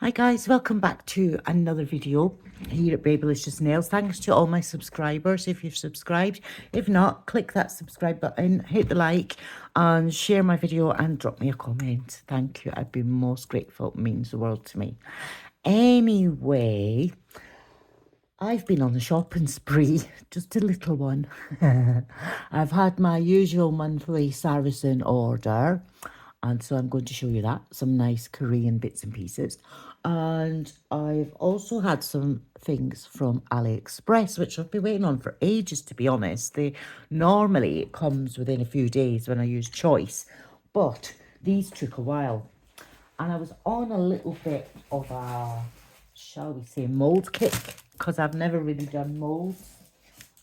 Hi guys, welcome back to another video here at Babylicious Nails. Thanks to all my subscribers if you've subscribed. If not, click that subscribe button, hit the like and share my video and drop me a comment. Thank you, I'd be most grateful. It means the world to me. Anyway, I've been on a shopping spree, just a little one. I've had my usual monthly Saracen order, and so I'm going to show you that, some nice Korean bits and pieces. And I've also had some things from AliExpress, which I've been waiting on for ages, to be honest. Normally it comes within a few days when I use Choice, but these took a while. And I was on a little bit of a, shall we say, mold kick, because I've never really done molds.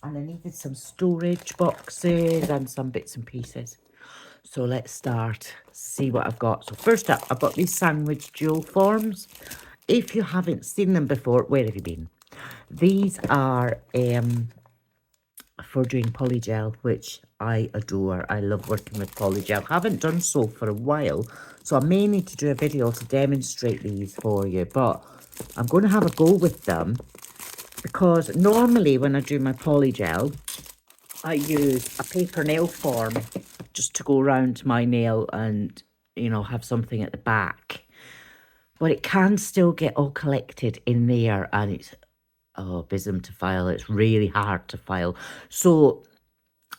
And I needed some storage boxes and some bits and pieces. So let's start, see what I've got. So first up, I've got these sandwich jewel forms. If you haven't seen them before, where have you been? These are for doing polygel, which I adore. I love working with polygel. Haven't done so for a while, so I may need to do a video to demonstrate these for you, but I'm going to have a go with them because normally when I do my polygel, I use a paper nail form just to go around my nail and, you know, have something at the back. But it can still get all collected in there and it's, oh, abysm to file. It's really hard to file. So,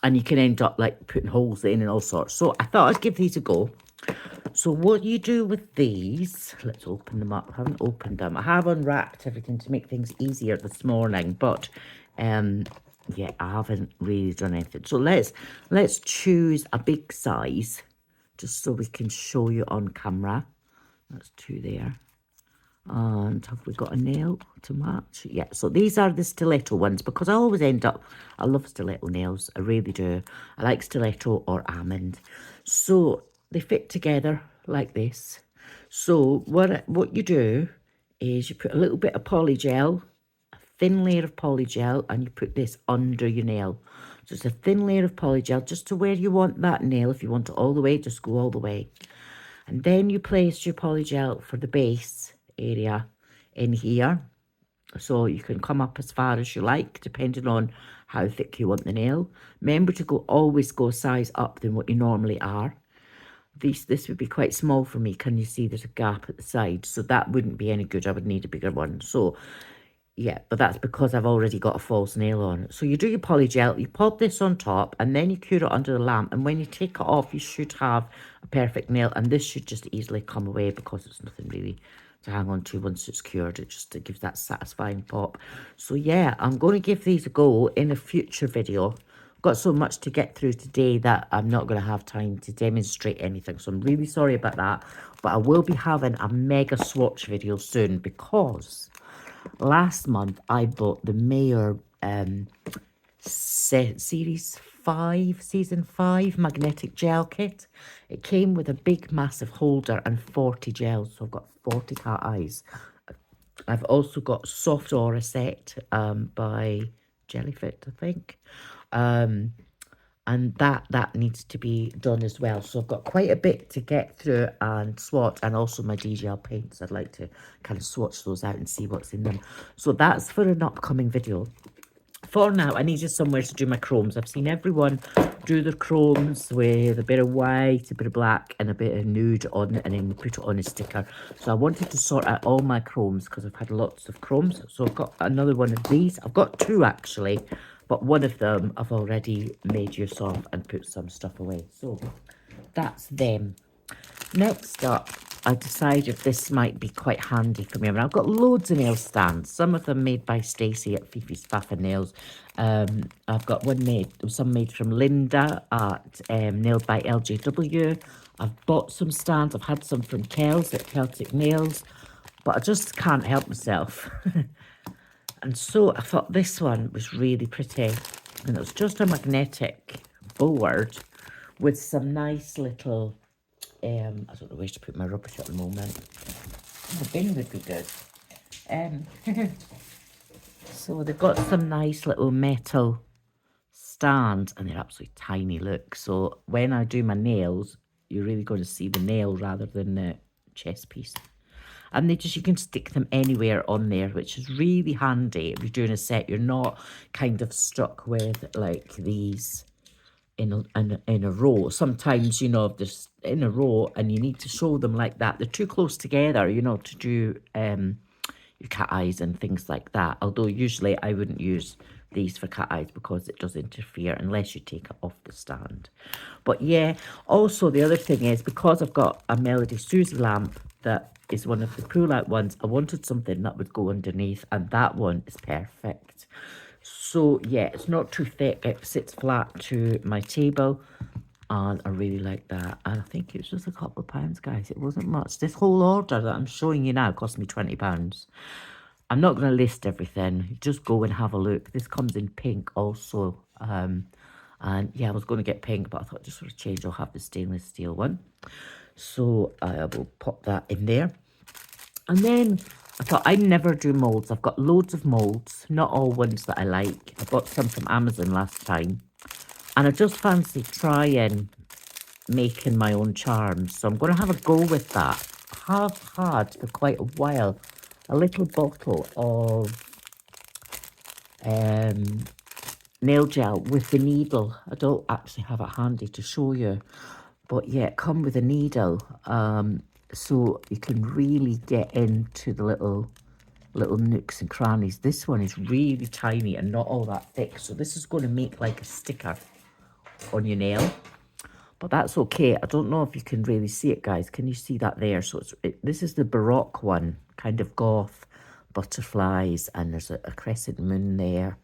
and you can end up like putting holes in and all sorts. So I thought I'd give these a go. So what you do with these, let's open them up. I haven't opened them. I have unwrapped everything to make things easier this morning, but yeah, I haven't really done anything. So let's choose a big size just so we can show you on camera. That's 2 there. And have we got a nail to match? Yeah, so these are the stiletto ones because I always end up, I love stiletto nails. I really do. I like stiletto or almond. So they fit together like this. So what you do is you put a little bit of polygel, a thin layer of polygel, and you put this under your nail. So it's a thin layer of polygel just to where you want that nail. If you want it all the way, just go all the way. And then you place your polygel for the base area in here. So you can come up as far as you like, depending on how thick you want the nail. Remember to always go a size up than what you normally are. This would be quite small for me. Can you see there's a gap at the side? So that wouldn't be any good. I would need a bigger one. So yeah, but that's because I've already got a false nail on. So you do your polygel, you pop this on top, and then you cure it under the lamp. And when you take it off, you should have a perfect nail. And this should just easily come away because it's nothing really to hang on to once it's cured. It just gives that satisfying pop. So yeah, I'm going to give these a go in a future video. I've got so much to get through today that I'm not going to have time to demonstrate anything. So I'm really sorry about that. But I will be having a mega swatch video soon because last month I bought the Mayor series 5 season 5 magnetic gel kit. It came with a big massive holder and 40 gels, so I've got 40 cat eyes. I've also got soft aura set by Jellyfit, I think, and that needs to be done as well. So I've got quite a bit to get through and swatch, and also my DGL paints. I'd like to kind of swatch those out and see what's in them. So that's for an upcoming video. For now, I needed somewhere to do my chromes. I've seen everyone do their chromes with a bit of white, a bit of black, and a bit of nude on it, and then put it on a sticker. So I wanted to sort out all my chromes because I've had lots of chromes. So I've got another one of these. I've got 2 actually, but one of them I've already made use of and put some stuff away. So that's them. Next up, I decided this might be quite handy for me. I mean, I've got loads of nail stands, some of them made by Stacey at Fifi's Fafa Nails. I've got some made from Linda at Nailed by LJW. I've bought some stands. I've had some from Kels at Celtic Nails, but I just can't help myself. And so I thought this one was really pretty. And it was just a magnetic board with some nice little, I don't know where to put my rubbish at the moment. The bin would be good. So they've got some nice little metal stands and they're absolutely tiny, look. So when I do my nails, you're really going to see the nail rather than the chest piece. And they just, you can stick them anywhere on there, which is really handy if you're doing a set. You're not kind of stuck with like these in a row. Sometimes, you know, if there's in a row and you need to show them like that, they're too close together, you know, to do your cat eyes and things like that. Although usually I wouldn't use these for cat eyes because it does interfere unless you take it off the stand. But yeah, also the other thing is, because I've got a Melody Suzza lamp that is one of the pull out ones, I wanted something that would go underneath, and that one is perfect. So yeah, it's not too thick, it sits flat to my table, and I really like that. And I think it was just a couple of pounds, guys. It wasn't much. This whole order that I'm showing you now cost me £20. I'm not going to list everything. Just go and have a look. This comes in pink also. And yeah, I was going to get pink, but I thought just for a change, I'll have the stainless steel one. So I will pop that in there. And then I thought I'd never do molds. I've got loads of molds, not all ones that I like. I bought some from Amazon last time. And I just fancy trying making my own charms. So I'm going to have a go with that. I have had for quite a while a little bottle of nail gel with the needle. I don't actually have it handy to show you. But yeah, come with a needle. So you can really get into the little nooks and crannies. This one is really tiny and not all that thick. So this is going to make like a sticker on your nail. But that's okay. I don't know if you can really see it, guys. Can you see that there? So this is the Baroque one, kind of goth butterflies, and there's a crescent moon there.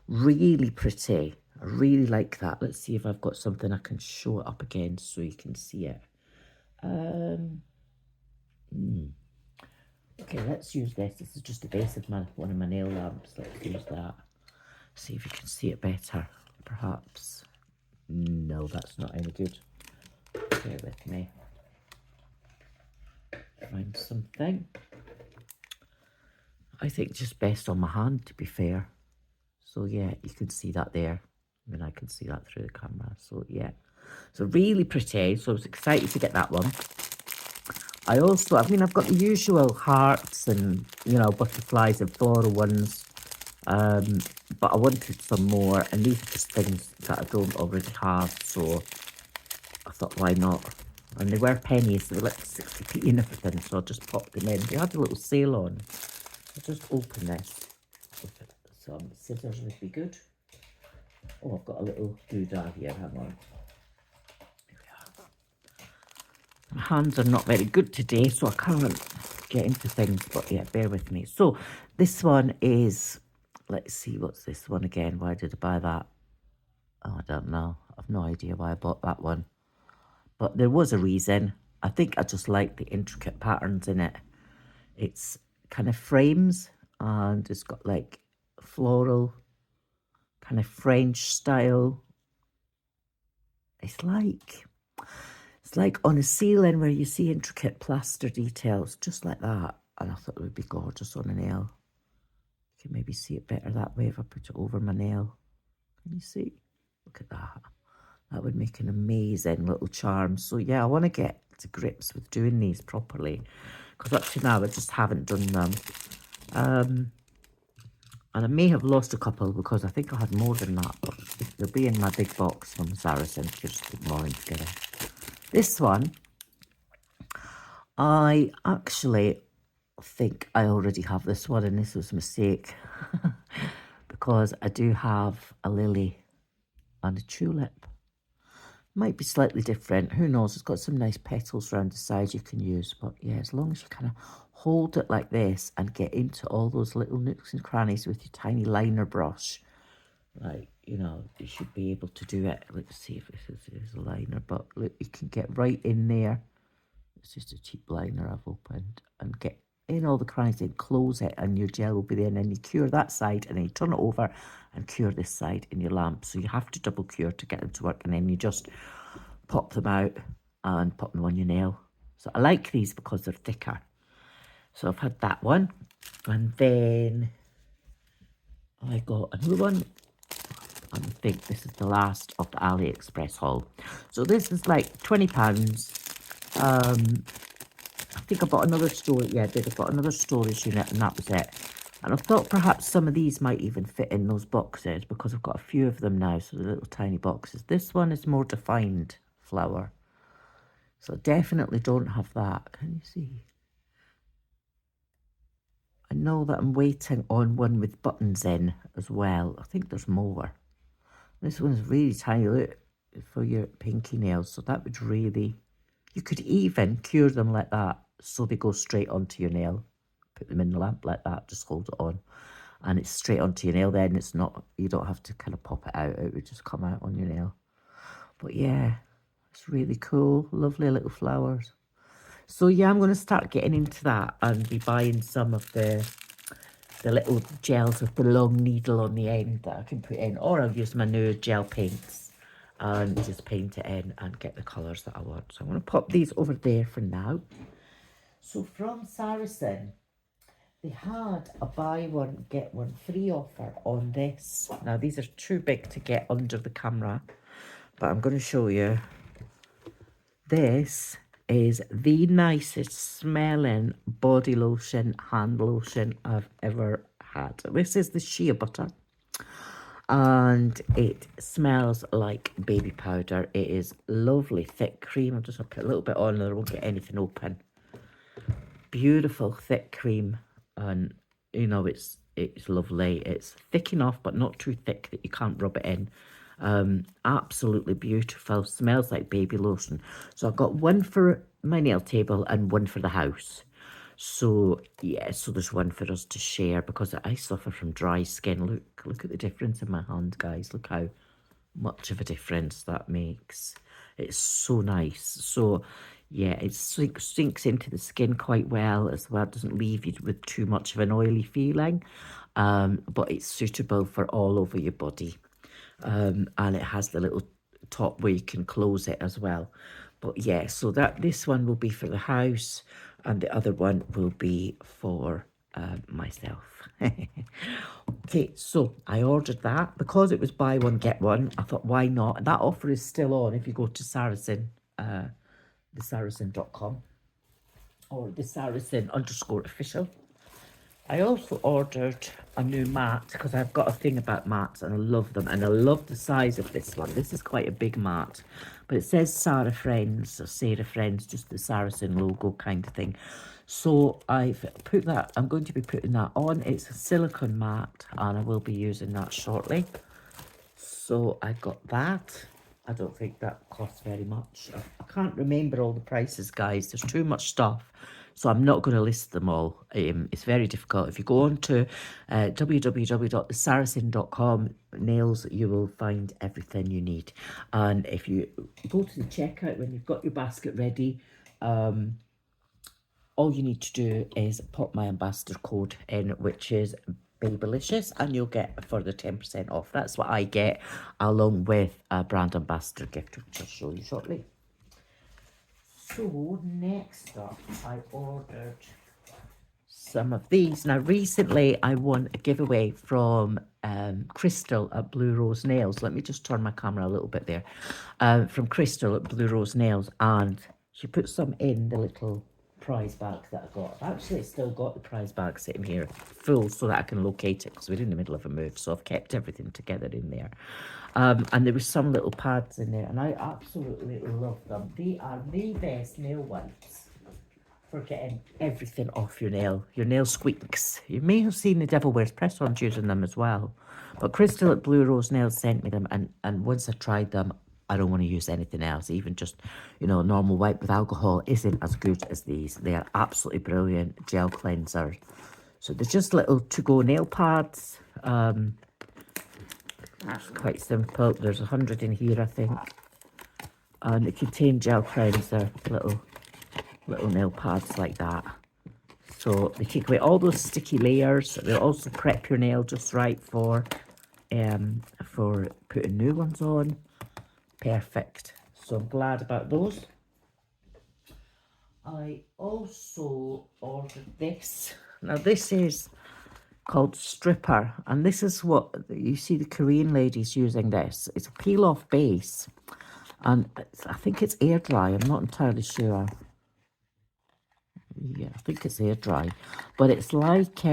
Really pretty. I really like that. Let's see if I've got something I can show it up against so you can see it. Okay, let's use this. This is just the base of one of my nail lamps. Let's use that. See if you can see it better, perhaps. No, that's not any good. Bear with me. Find something. I think just best on my hand, to be fair. So yeah, you can see that there. I mean, I can see that through the camera. So yeah, so really pretty. So I was excited to get that one. I mean, I've got the usual hearts and, you know, butterflies and floral ones. But I wanted some more, and these are just things that I don't already have, so I thought, why not? And they were pennies, they were like 60p and everything, so I just popped them in. They had a little sale on. I'll just open this. Some scissors would be good. Oh, I've got a little doodah here, hang on. My hands are not very good today, so I can't get into things, but yeah, bear with me. So this one is, let's see, what's this one again? Why did I buy that? Oh, I don't know. I've no idea why I bought that one. But there was a reason. I think I just like the intricate patterns in it. It's kind of frames, and it's got like floral, kind of French style. It's like on a ceiling where you see intricate plaster details, just like that. And I thought it would be gorgeous on a nail. You can maybe see it better that way if I put it over my nail. Can you see? Look at that. That would make an amazing little charm. So yeah, I want to get to grips with doing these properly, because up to now I just haven't done them. And I may have lost a couple because I think I had more than that, but they'll be in my big box from Saracen. Just put them all in together. This one, I actually think I already have this one, and this was a mistake because I do have a lily and a tulip. Might be slightly different, who knows. It's got some nice petals around the side you can use, but yeah, as long as you kind of hold it like this and get into all those little nooks and crannies with your tiny liner brush, like, you know, you should be able to do it. Let's see if this is a liner, but look, you can get right in there. It's just a cheap liner I've opened, and get in all the crannies and close it, and your gel will be there. And then you cure that side, and then you turn it over and cure this side in your lamp. So you have to double cure to get them to work, and then you just pop them out and pop them on your nail. So I like these because they're thicker. So I've had that one, and then I got another one. I think this is the last of the AliExpress haul. So this is like £20. I think I bought another storage. Yeah, I did. I bought another storage unit, and that was it. And I thought perhaps some of these might even fit in those boxes because I've got a few of them now, so the little tiny boxes. This one is more defined flower. So I definitely don't have that. Can you see? I know that I'm waiting on one with buttons in as well. I think there's more. This one's really tiny, look, for your pinky nails. So that would really, you could even cure them like that so they go straight onto your nail. Put them in the lamp like that, just hold it on. And it's straight onto your nail then. It's not, you don't have to kind of pop it out. It would just come out on your nail. But yeah, it's really cool. Lovely little flowers. So yeah, I'm going to start getting into that and be buying some of the little gels with the long needle on the end that I can put in. Or I'll use my new gel paints and just paint it in and get the colours that I want. So I'm going to pop these over there for now. So from Saracen, they had a buy one, get one free offer on this. Now, these are too big to get under the camera, but I'm going to show you. This is the nicest smelling body lotion, hand lotion I've ever had. This is the shea butter. And it smells like baby powder. It is lovely, thick cream. I'm just going to put a little bit on and I won't get anything open. Beautiful, thick cream. And, you know, it's lovely. It's thick enough, but not too thick that you can't rub it in. Absolutely beautiful. Smells like baby lotion. So I've got one for my nail table and one for the house. So yeah, so there's one for us to share because I suffer from dry skin. Look at the difference in my hand, guys. Look how much of a difference that makes. It's so nice. So yeah, it sinks into the skin quite well as well. It doesn't leave you with too much of an oily feeling, but it's suitable for all over your body. And it has the little top where you can close it as well. But yeah, so this one will be for the house and the other one will be for myself. Okay, so I ordered that because it was buy one get one. I thought, why not? That offer is still on if you go to Saracen, thesaracen.com or the Saracen_official. I also ordered a new mat because I've got a thing about mats and I love them. And I love the size of this one. This is quite a big mat. But it says Sarah Friends or Sarah Friends, just the Saracen logo kind of thing. So I've put that, I'm going to be putting that on. It's a silicone mat and I will be using that shortly. So I got that. I don't think that costs very much. I can't remember all the prices, guys. There's too much stuff. So I'm not going to list them all. It's very difficult. If you go on to www.thesaracen.com nails, you will find everything you need. And if you go to the checkout when you've got your basket ready, all you need to do is pop my ambassador code in, which is Babylicious, and you'll get a further 10% off. That's what I get along with a brand ambassador gift, which I'll show you shortly. So next up, I ordered some of these. Now recently I won a giveaway from Crystal at Blue Rose Nails. Let me just turn my camera a little bit there. From Crystal at Blue Rose Nails, and she put some in the little prize bag that I got. I've actually still got the prize bag sitting here full so that I can locate it because we're in the middle of a move, so I've kept everything together in there. And there was some little pads in there and I absolutely love them. They are the best nail wipes for getting everything off your nail squeaks. You may have seen the Devil Wears Press-Ons using them as well, but Crystal at Blue Rose Nails sent me them, and once I tried them, I don't want to use anything else. Even just, you know, normal wipe with alcohol isn't as good as these. They are absolutely brilliant gel cleanser. So they're just little to-go nail pads. That's quite simple. There's 100 in here, I think. And it contains gel cleanser, little nail pads like that. So they take away all those sticky layers. They'll also prep your nail just right for putting new ones on. Perfect. So I'm glad about those. I also ordered this. Now this is called Stripper, and this is what you see the Korean ladies using this. It's a peel off base, and I think it's air dry. I'm not entirely sure. Yeah, I think it's air dry, but it's like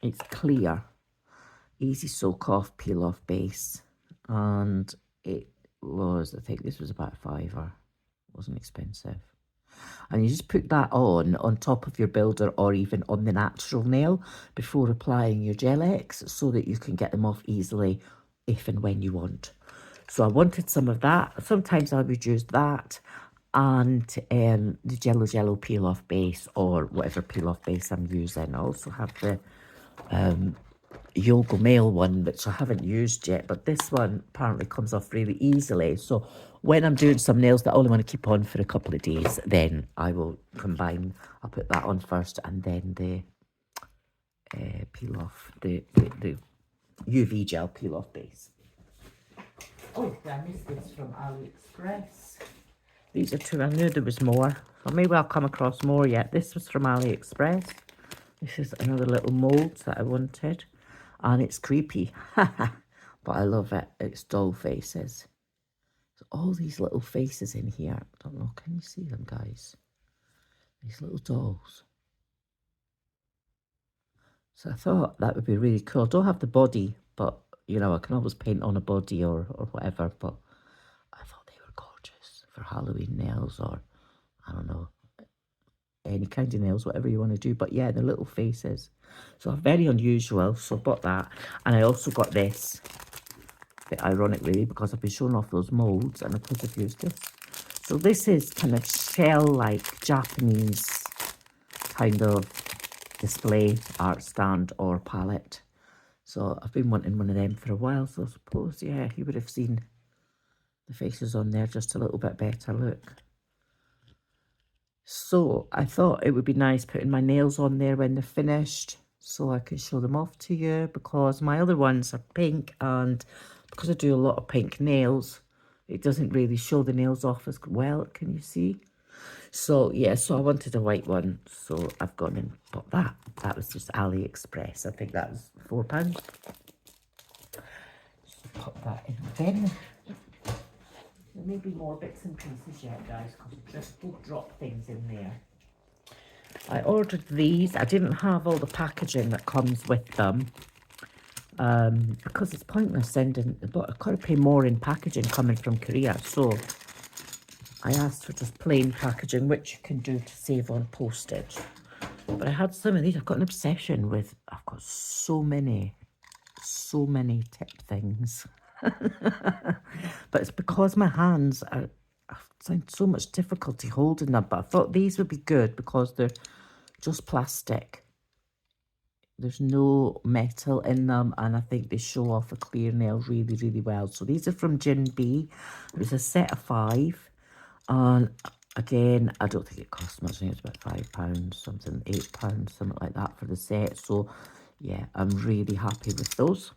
it's clear, easy soak off, peel off base, and it was, I think this was about £5. Wasn't expensive. And you just put that on top of your builder or even on the natural nail before applying your gel X so that you can get them off easily if and when you want. So I wanted some of that. Sometimes I would use that and the Jello peel off base or whatever peel off base I'm using. I also have the Yoga Mail one, which I haven't used yet, but this one apparently comes off really easily. So when I'm doing some nails that I only want to keep on for a couple of days, then I will combine. I'll put that on first and then the peel off, the UV gel peel off base. Oh, I missed this from AliExpress. These are two. I knew there was more. Or maybe I'll come across more yet. This was from AliExpress. This is another little mould that I wanted. And it's creepy. But I love it. It's doll faces. So all these little faces in here. I don't know. Can you see them, guys? These little dolls. So I thought that would be really cool. I don't have the body, but, you know, I can always paint on a body or whatever. But I thought they were gorgeous for Halloween nails or, I don't know, any kind of nails, whatever you want to do. But yeah, the little faces. So very unusual. So I bought that. And I also got this. A bit ironically, because I've been showing off those molds and of course I've used this. So this is kind of shell-like Japanese kind of display art stand or palette. So I've been wanting one of them for a while. So I suppose, yeah, you would have seen the faces on there just a little bit better. Look. So I thought it would be nice putting my nails on there when they're finished so I can show them off to you, because my other ones are pink, and because I do a lot of pink nails, it doesn't really show the nails off as well. Can you see? So yeah, so I wanted a white one, so I've gone and bought that. That was just AliExpress. I think that was £4. So put that in the bin. There may be more bits and pieces yet, guys, because I just don't drop things in there. I ordered these. I didn't have all the packaging that comes with them because it's pointless sending, but I've got to pay more in packaging coming from Korea. So I asked for just plain packaging, which you can do to save on postage. But I had some of these. I've got an obsession with, I've got so many tip things. But it's because my hands are, I find so much difficulty holding them. But I thought these would be good because they're just plastic. There's no metal in them, and I think they show off a clear nail really, really well. So these are from Jin B. It was a set of 5. And again, I don't think it costs much. I think it's about £5, something, £8, something like that for the set. So yeah, I'm really happy with those.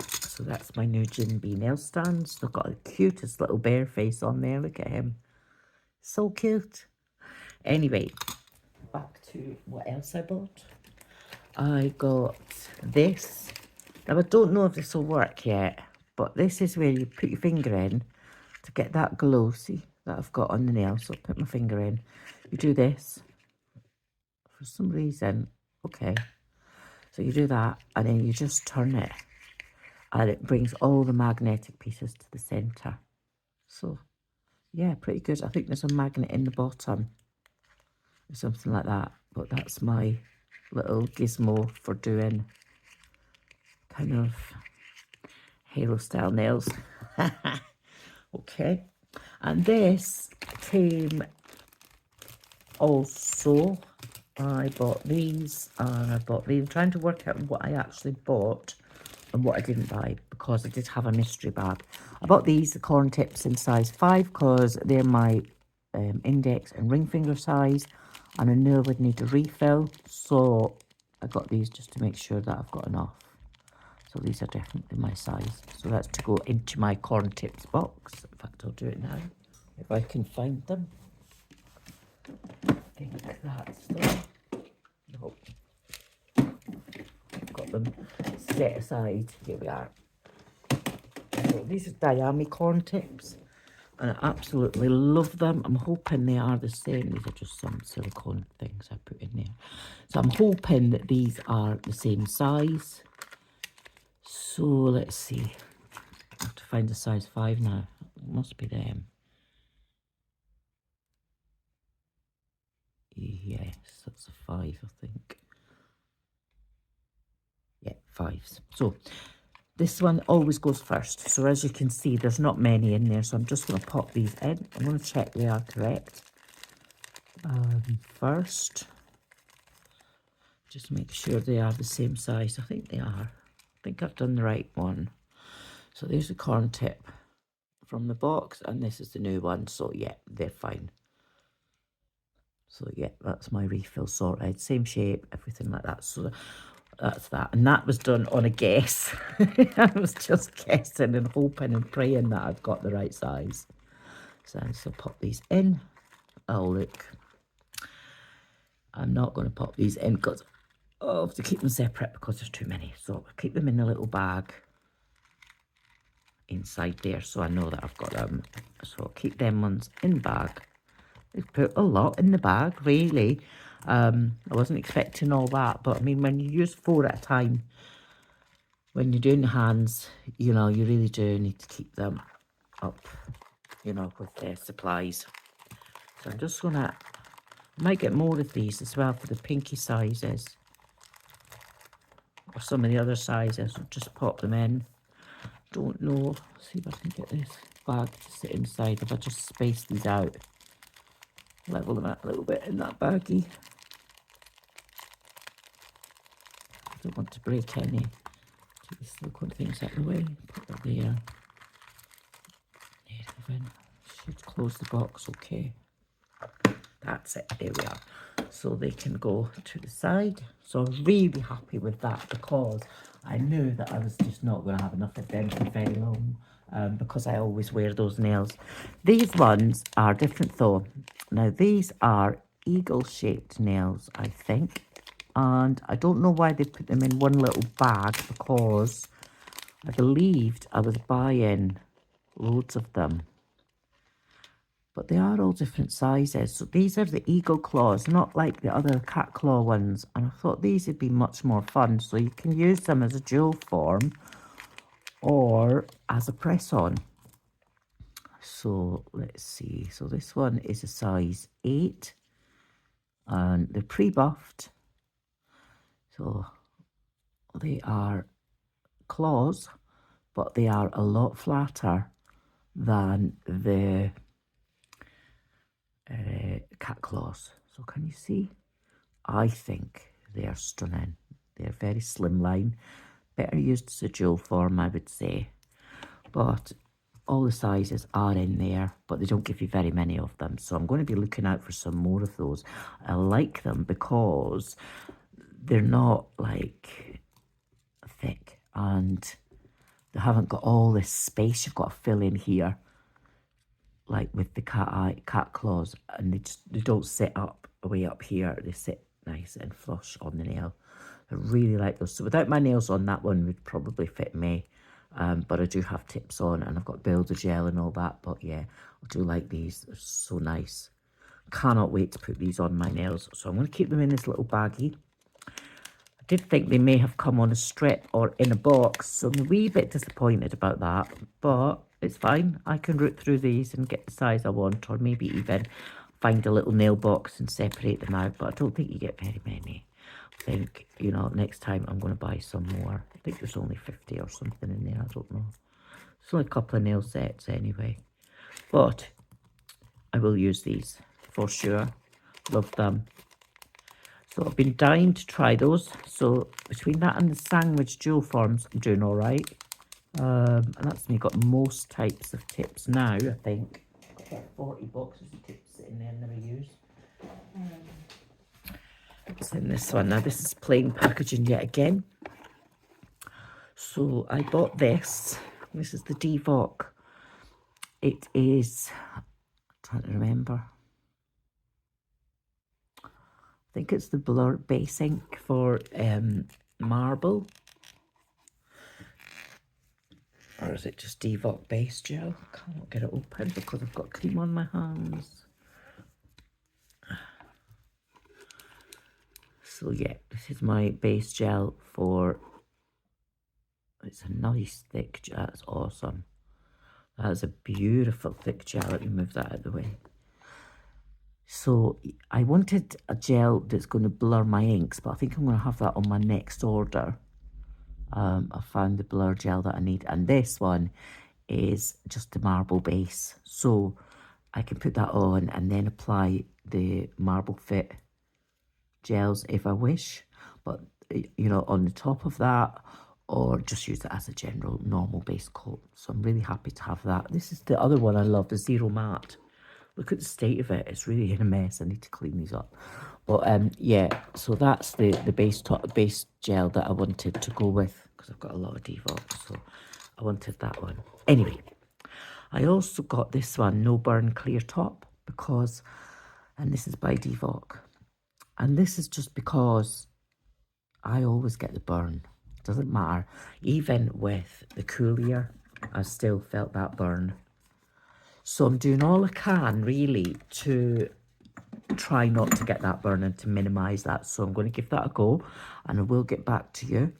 So that's my new Jin B nail stands. They've got the cutest little bear face on there. Look at him. So cute. Anyway, back to what else I bought. I got this. Now, I don't know if this will work yet, but this is where you put your finger in to get that glow, see, that I've got on the nail. So put my finger in. You do this. For some reason, okay. So you do that, and then you just turn it. And it brings all the magnetic pieces to the centre. So, yeah, pretty good. I think there's a magnet in the bottom or something like that. But that's my little gizmo for doing kind of halo style nails. Okay. And this came also, I bought these and I bought these. I'm trying to work out what I actually bought and what I didn't buy, because I did have a mystery bag. I bought these, the corn tips in size 5, because they're my index and ring finger size, and I knew I would need a refill, so I got these just to make sure that I've got enough. So these are definitely my size. So that's to go into my corn tips box. In fact, I'll do it now if I can find them. I think that's them. No. Got them set aside. Here we are. So these are Dayami corn tips. And I absolutely love them. I'm hoping they are the same. These are just some silicone things I put in there. So I'm hoping that these are the same size. So let's see. I have to find a size 5 now. It must be them. Yes, that's a 5, I think. Yeah, 5s. So this one always goes first. So as you can see, there's not many in there. So I'm just going to pop these in. I'm going to check they are correct. First, just make sure they are the same size. I think they are. I think I've done the right one. So there's the corn tip from the box, and this is the new one. So yeah, they're fine. So yeah, that's my refill sorted. Same shape, everything like that. So that's that. And that was done on a guess. I was just guessing and hoping and praying that I've got the right size. So I'm just going to pop these in. Oh, look. I'm not going to pop these in because I have to keep them separate because there's too many. So I'll keep them in a little bag inside there so I know that I've got them. So I'll keep them ones in bag. They've put a lot in the bag, really. I wasn't expecting all that, but I mean, when you use 4 at a time, when you're doing hands, you know, you really do need to keep them up, you know, with their supplies. So I'm just gonna, I might get more of these as well for the pinky sizes, or some of the other sizes. I'll just pop them in. Don't know. See if I can get this bag to sit inside. If I just space these out, level them out a little bit in that baggie. I don't want to break any. Take these silicone things out of the way. Put that there. Should close the box. Okay. That's it. There we are. So they can go to the side. So I'm really happy with that because I knew that I was just not going to have enough of them for very long because I always wear those nails. These ones are different though. Now these are eagle-shaped nails, I think. And I don't know why they put them in one little bag because I believed I was buying loads of them. But they are all different sizes. So these are the eagle claws, not like the other cat claw ones. And I thought these would be much more fun. So you can use them as a jewel form or as a press-on. So let's see. So this one is a size 8. And they're pre-buffed. So they are claws, but they are a lot flatter than the cat claws. So can you see? I think they are stunning. They're very slimline. Better used as a jewel form, I would say. But all the sizes are in there, but they don't give you very many of them. So I'm going to be looking out for some more of those. I like them because they're not like thick and they haven't got all this space you've got to fill in here, like with the cat claws, and they don't sit up way up here. They sit nice and flush on the nail. I really like those. So without my nails on, that one would probably fit me. But I do have tips on and I've got builder gel and all that. But yeah, I do like these. They're so nice. Cannot wait to put these on my nails. So I'm going to keep them in this little baggie. I did think they may have come on a strip or in a box. So I'm a wee bit disappointed about that. But it's fine. I can root through these and get the size I want, or maybe even find a little nail box and separate them out. But I don't think you get very many. I think, you know, next time I'm going to buy some more. I think there's only 50 or something in there. I don't know. It's only a couple of nail sets anyway. But I will use these for sure. Love them. So I've been dying to try those. So between that and the sandwich jewel forms, I'm doing all right. And that's me got most types of tips now, I think. I've got 40 boxes of tips sitting there never used. It's in this one. Now this is plain packaging yet again. So I bought this. This is the Devoc. It is, I'm trying to remember. I think it's the Blur Base Ink for marble. Or is it just Devoc base gel? I can't get it open because I've got cream on my hands. So yeah, this is my base gel for, it's a nice thick gel. That's awesome. That is a beautiful thick gel. Let me move that out of the way. So I wanted a gel that's going to blur my inks, but I think I'm going to have that on my next order. I found the blur gel that I need, and this one is just a marble base, so I can put that on and then apply the Marble Fit gels if I wish, but you know, on the top of that, or just use it as a general normal base coat. So I'm really happy to have that. This is the other one I love, the Zero Matte. Look at the state of it. It's really in a mess. I need to clean these up. But yeah, so that's the base gel that I wanted to go with, because I've got a lot of Devoc, so I wanted that one. Anyway, I also got this one, No Burn Clear Top, because, and this is by Devoc, and this is just because I always get the burn. Doesn't matter. Even with the Coolia, I still felt that burn. So I'm doing all I can, really, to try not to get that burn and to minimise that. So I'm going to give that a go, and I will get back to you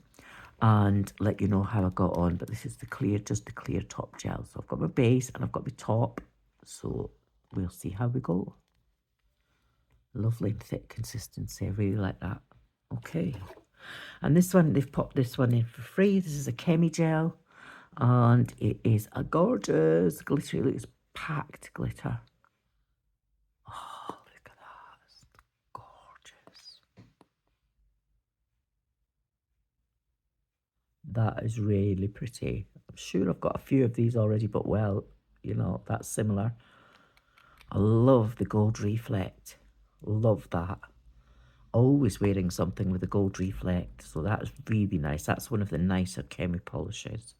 and let you know how I got on. But this is the clear, just the clear top gel. So I've got my base and I've got my top. So we'll see how we go. Lovely and thick consistency. I really like that. Okay. And this one, they've popped this one in for free. This is a Chemi gel. And it is a gorgeous glittery. Look, it's packed glitter. Oh, look at that. It's gorgeous. That is really pretty. I'm sure I've got a few of these already, but well, you know, that's similar. I love the gold reflect. Love that. Always wearing something with a gold reflect. So that's really nice. That's one of the nicer Chemi polishes.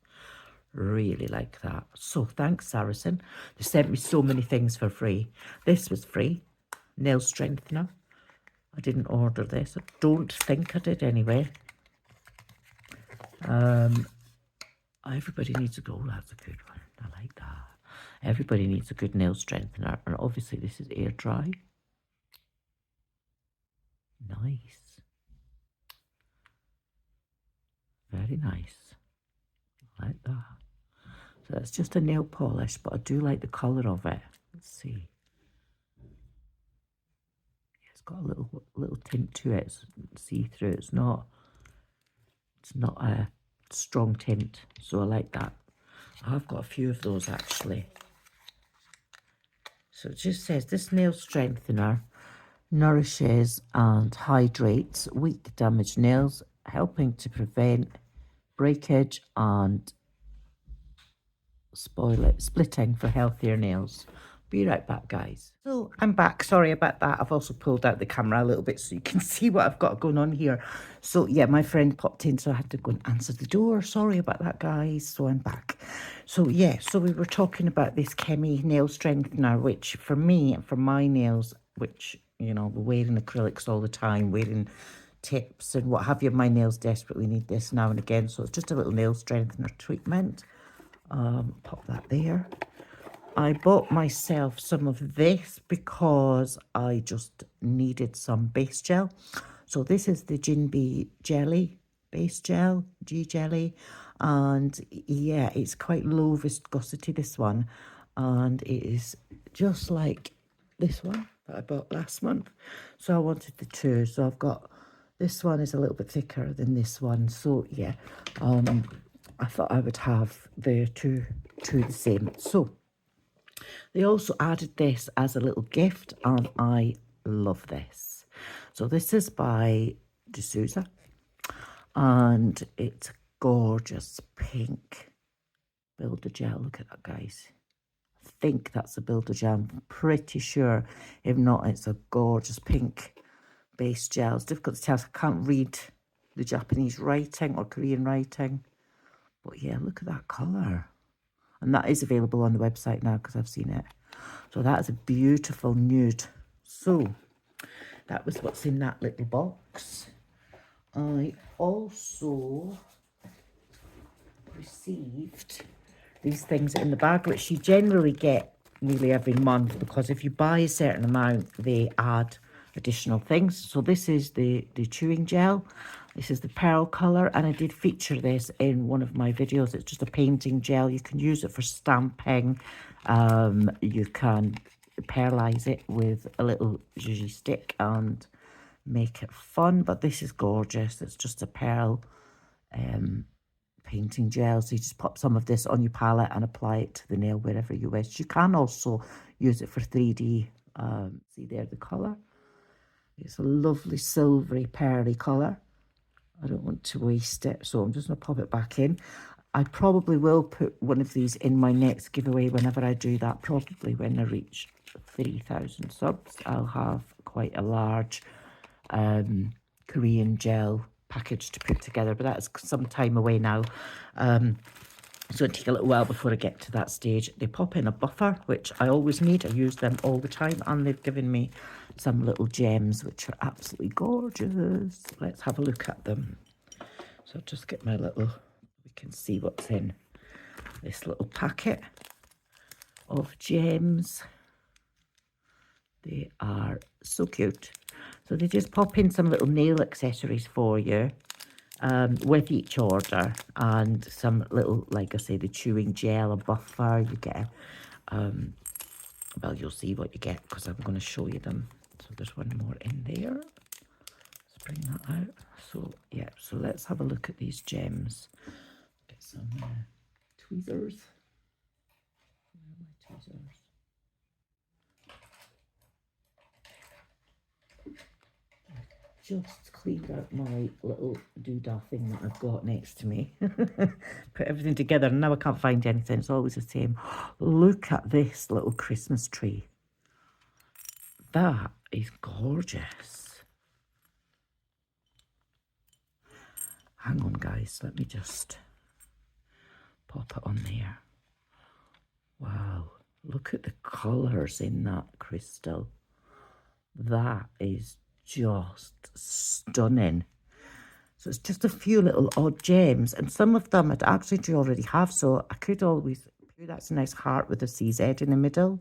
Really like that. So thanks, Saracen. They sent me so many things for free. This was free. Nail strengthener. I didn't order this. I don't think I did anyway. Everybody needs a go. That's a good one. I like that. Everybody needs a good nail strengthener. And obviously this is air dry. Nice. Very nice. I like that. So it's just a nail polish, but I do like the colour of it. Let's see. It's got a little tint to it. It's see-through. It's not a strong tint, so I like that. I've got a few of those actually. So it just says this nail strengthener nourishes and hydrates weak damaged nails, helping to prevent breakage and splitting for healthier nails. Be right back, guys. So I'm back. Sorry about that. I've also pulled out the camera a little bit so you can see what I've got going on here. So yeah, my friend popped in, so I had to go and answer the door. Sorry about that, guys. So I'm back. So yeah, so we were talking about this Chemi nail strengthener, which for me and for my nails, which, you know, we're wearing acrylics all the time, wearing tips and what have you. My nails desperately need this now and again. So it's just a little nail strengthener treatment. Pop that there. I bought myself some of this because I just needed some base gel. So this is the Jinbei Jelly base gel, G Jelly. And yeah, it's quite low viscosity, this one. And it is just like this one that I bought last month. So I wanted the two. So I've got, this one is a little bit thicker than this one. So yeah, I thought I would have the two the same. So they also added this as a little gift, and I love this. So this is by Suzza, and it's a gorgeous pink builder gel. Look at that, guys. I think that's a builder gel. I'm pretty sure. If not, it's a gorgeous pink base gel. It's difficult to tell. I can't read the Japanese writing or Korean writing. But yeah, look at that colour. And that is available on the website now because I've seen it. So that is a beautiful nude. So that was what's in that little box. I also received these things in the bag, which you generally get nearly every month, because if you buy a certain amount, they add additional things. So this is the chewing gel. This is the pearl colour, and I did feature this in one of my videos. It's just a painting gel. You can use it for stamping. You can pearlise it with a little zhuzhi stick and make it fun, but this is gorgeous. It's just a pearl painting gel, so you just pop some of this on your palette and apply it to the nail wherever you wish. You can also use it for 3D. See there the colour. It's a lovely silvery pearly colour. I don't want to waste it, so I'm just going to pop it back in. I probably will put one of these in my next giveaway whenever I do that, probably when I reach 3,000 subs. I'll have quite a large Korean gel package to put together, but that's some time away now. So it'll take a little while before I get to that stage. They pop in a buffer, which I always need. I use them all the time, and they've given me some little gems, which are absolutely gorgeous. Let's have a look at them. So I'll just get my little, we can see what's in this little packet of gems. They are so cute. So they just pop in some little nail accessories for you with each order, and some little, like I say, the chewing gel, a buffer. You get, well, you'll see what you get because I'm going to show you them. So there's one more in there. Let's bring that out. So yeah, so let's have a look at these gems. Get some tweezers. Where are my tweezers? Just cleaned out my little doodah thing that I've got next to me. Put everything together, and now I can't find anything. It's always the same. Look at this little Christmas tree. That is gorgeous. Hang on, guys. Let me just pop it on there. Wow. Look at the colours in that crystal. That is just stunning. So it's just a few little odd gems, and some of them I'd actually do already have, so I could always, that's a nice heart with a CZ in the middle,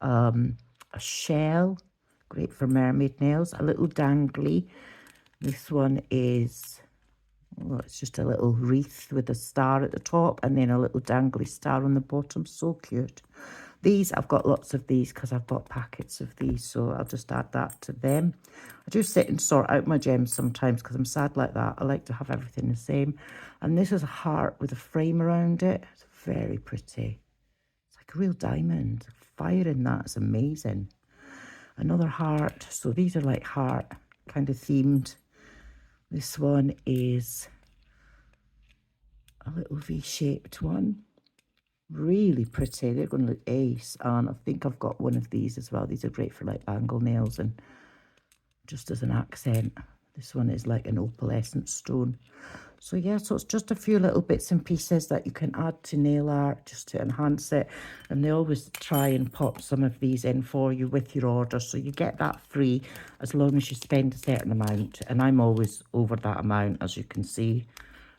a shell, great for mermaid nails, a little dangly. This one is, oh, it's just a little wreath with a star at the top and then a little dangly star on the bottom. So cute. These, I've got lots of these because I've got packets of these, so I'll just add that to them. I do sit and sort out my gems sometimes because I'm sad like that. I like to have everything the same. And this is a heart with a frame around it. It's very pretty. It's like a real diamond. Fire in that is amazing. Another heart. So these are like heart kind of themed. This one is a little V-shaped one. Really pretty. They're going to look ace. And I think I've got one of these as well. These are great for like angle nails and just as an accent. This one is like an opalescent stone. So yeah, so it's just a few little bits and pieces that you can add to nail art just to enhance it. And they always try and pop some of these in for you with your order, so you get that free as long as you spend a certain amount. And I'm always over that amount, as you can see.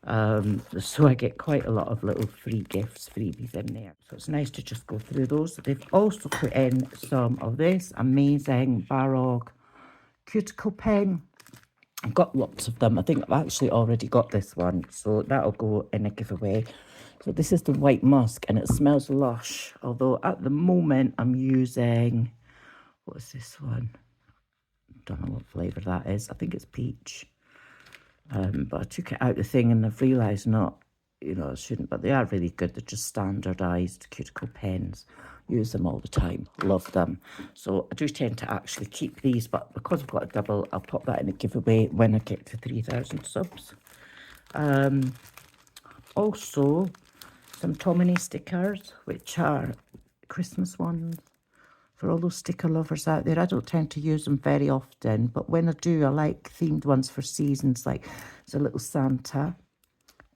So I get quite a lot of little free gifts, freebies in there. So it's nice to just go through those. They've also put in some of this amazing Barog cuticle pen. I've got lots of them. I think I've actually already got this one, so that'll go in a giveaway. So this is the white musk, and it smells lush, although at the moment I'm using, what is this one? Don't know what flavour that is. I think it's peach. But I took it out the thing and I've realised not, you know, I shouldn't, but they are really good. They're just standardised cuticle pens. Use them all the time. Love them. So I do tend to actually keep these, but because I've got a double, I'll pop that in a giveaway when I get to 3,000 subs. Also, some Tomini stickers, which are Christmas ones. For all those sticker lovers out there, I don't tend to use them very often, but when I do, I like themed ones for seasons. Like there's a little Santa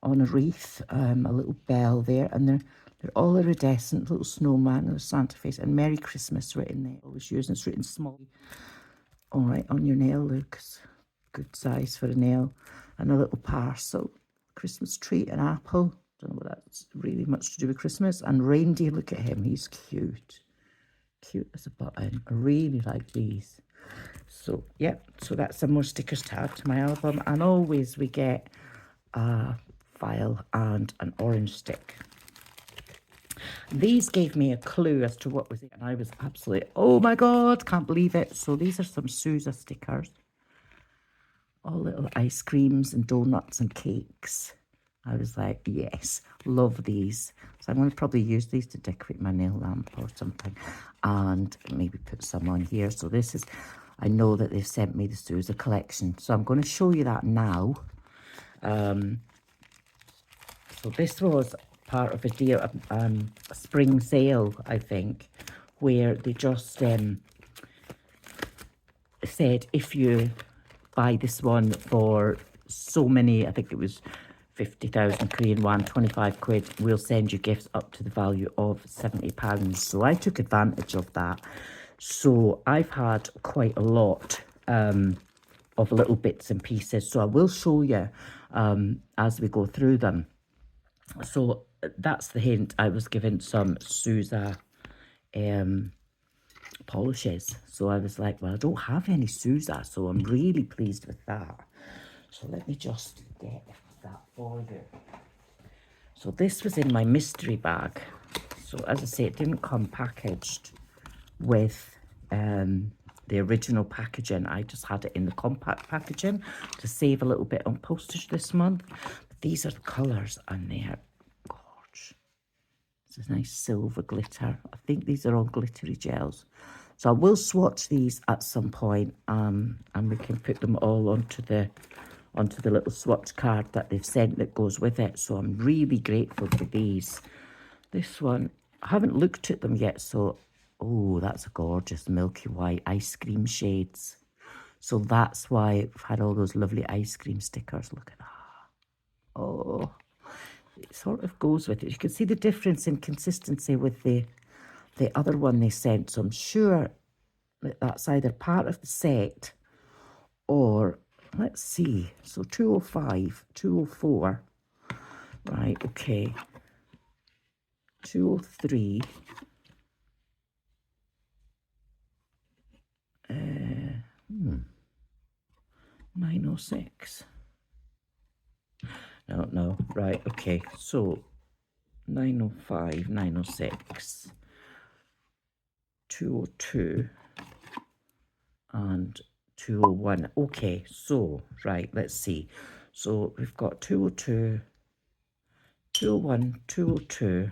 on a wreath, a little bell there, and they're all iridescent, little snowman and a Santa face, and Merry Christmas written there. Always using it's written small. All right, on your nail, looks good size for a nail, and a little parcel, Christmas tree, an apple, Don't know what that's really much to do with Christmas. And reindeer, look at him. He's cute. Cute as a button. I really like these. So, yeah. So that's some more stickers to add to my album. And always we get a file and an orange stick. These gave me a clue as to what was it. And I was absolutely, oh my God, can't believe it. So these are some Suzza stickers. All little ice creams and donuts and cakes. I was like, yes, love these. So I'm going to probably use these to decorate my nail lamp or something. And maybe put some on here. So this is, I know that they've sent me the Suzza collection. So I'm going to show you that now. So this was part of a deal, a spring sale, I think, where they just said if you buy this one for so many, I think it was 50,000 Korean won, 25 quid, we'll send you gifts up to the value of £70. So I took advantage of that. So I've had quite a lot of little bits and pieces. So I will show you as we go through them. So that's the hint. I was given some Suzza polishes. So I was like, well, I don't have any Suzza, so I'm really pleased with that. So let me just get that for you. So this was in my mystery bag. So as I say, it didn't come packaged with the original packaging. I just had it in the compact packaging to save a little bit on postage this month. But these are the colours and they're gorgeous. It's a nice silver glitter. I think these are all glittery gels. So I will swatch these at some point, and we can put them all onto the little swatch card that they've sent that goes with it. So I'm really grateful for these. This one, I haven't looked at them yet, so, oh, that's a gorgeous milky white ice cream shades. So that's why I've had all those lovely ice cream stickers. Look at that. Oh, it sort of goes with it. You can see the difference in consistency with the other one they sent. So I'm sure that that's either part of the set or, let's see, so 205, 204, right, okay, 203, 906, no, right, okay, so 905, 906, 202, and 201. Okay, so, right, let's see. So we've got 202, 201, 202,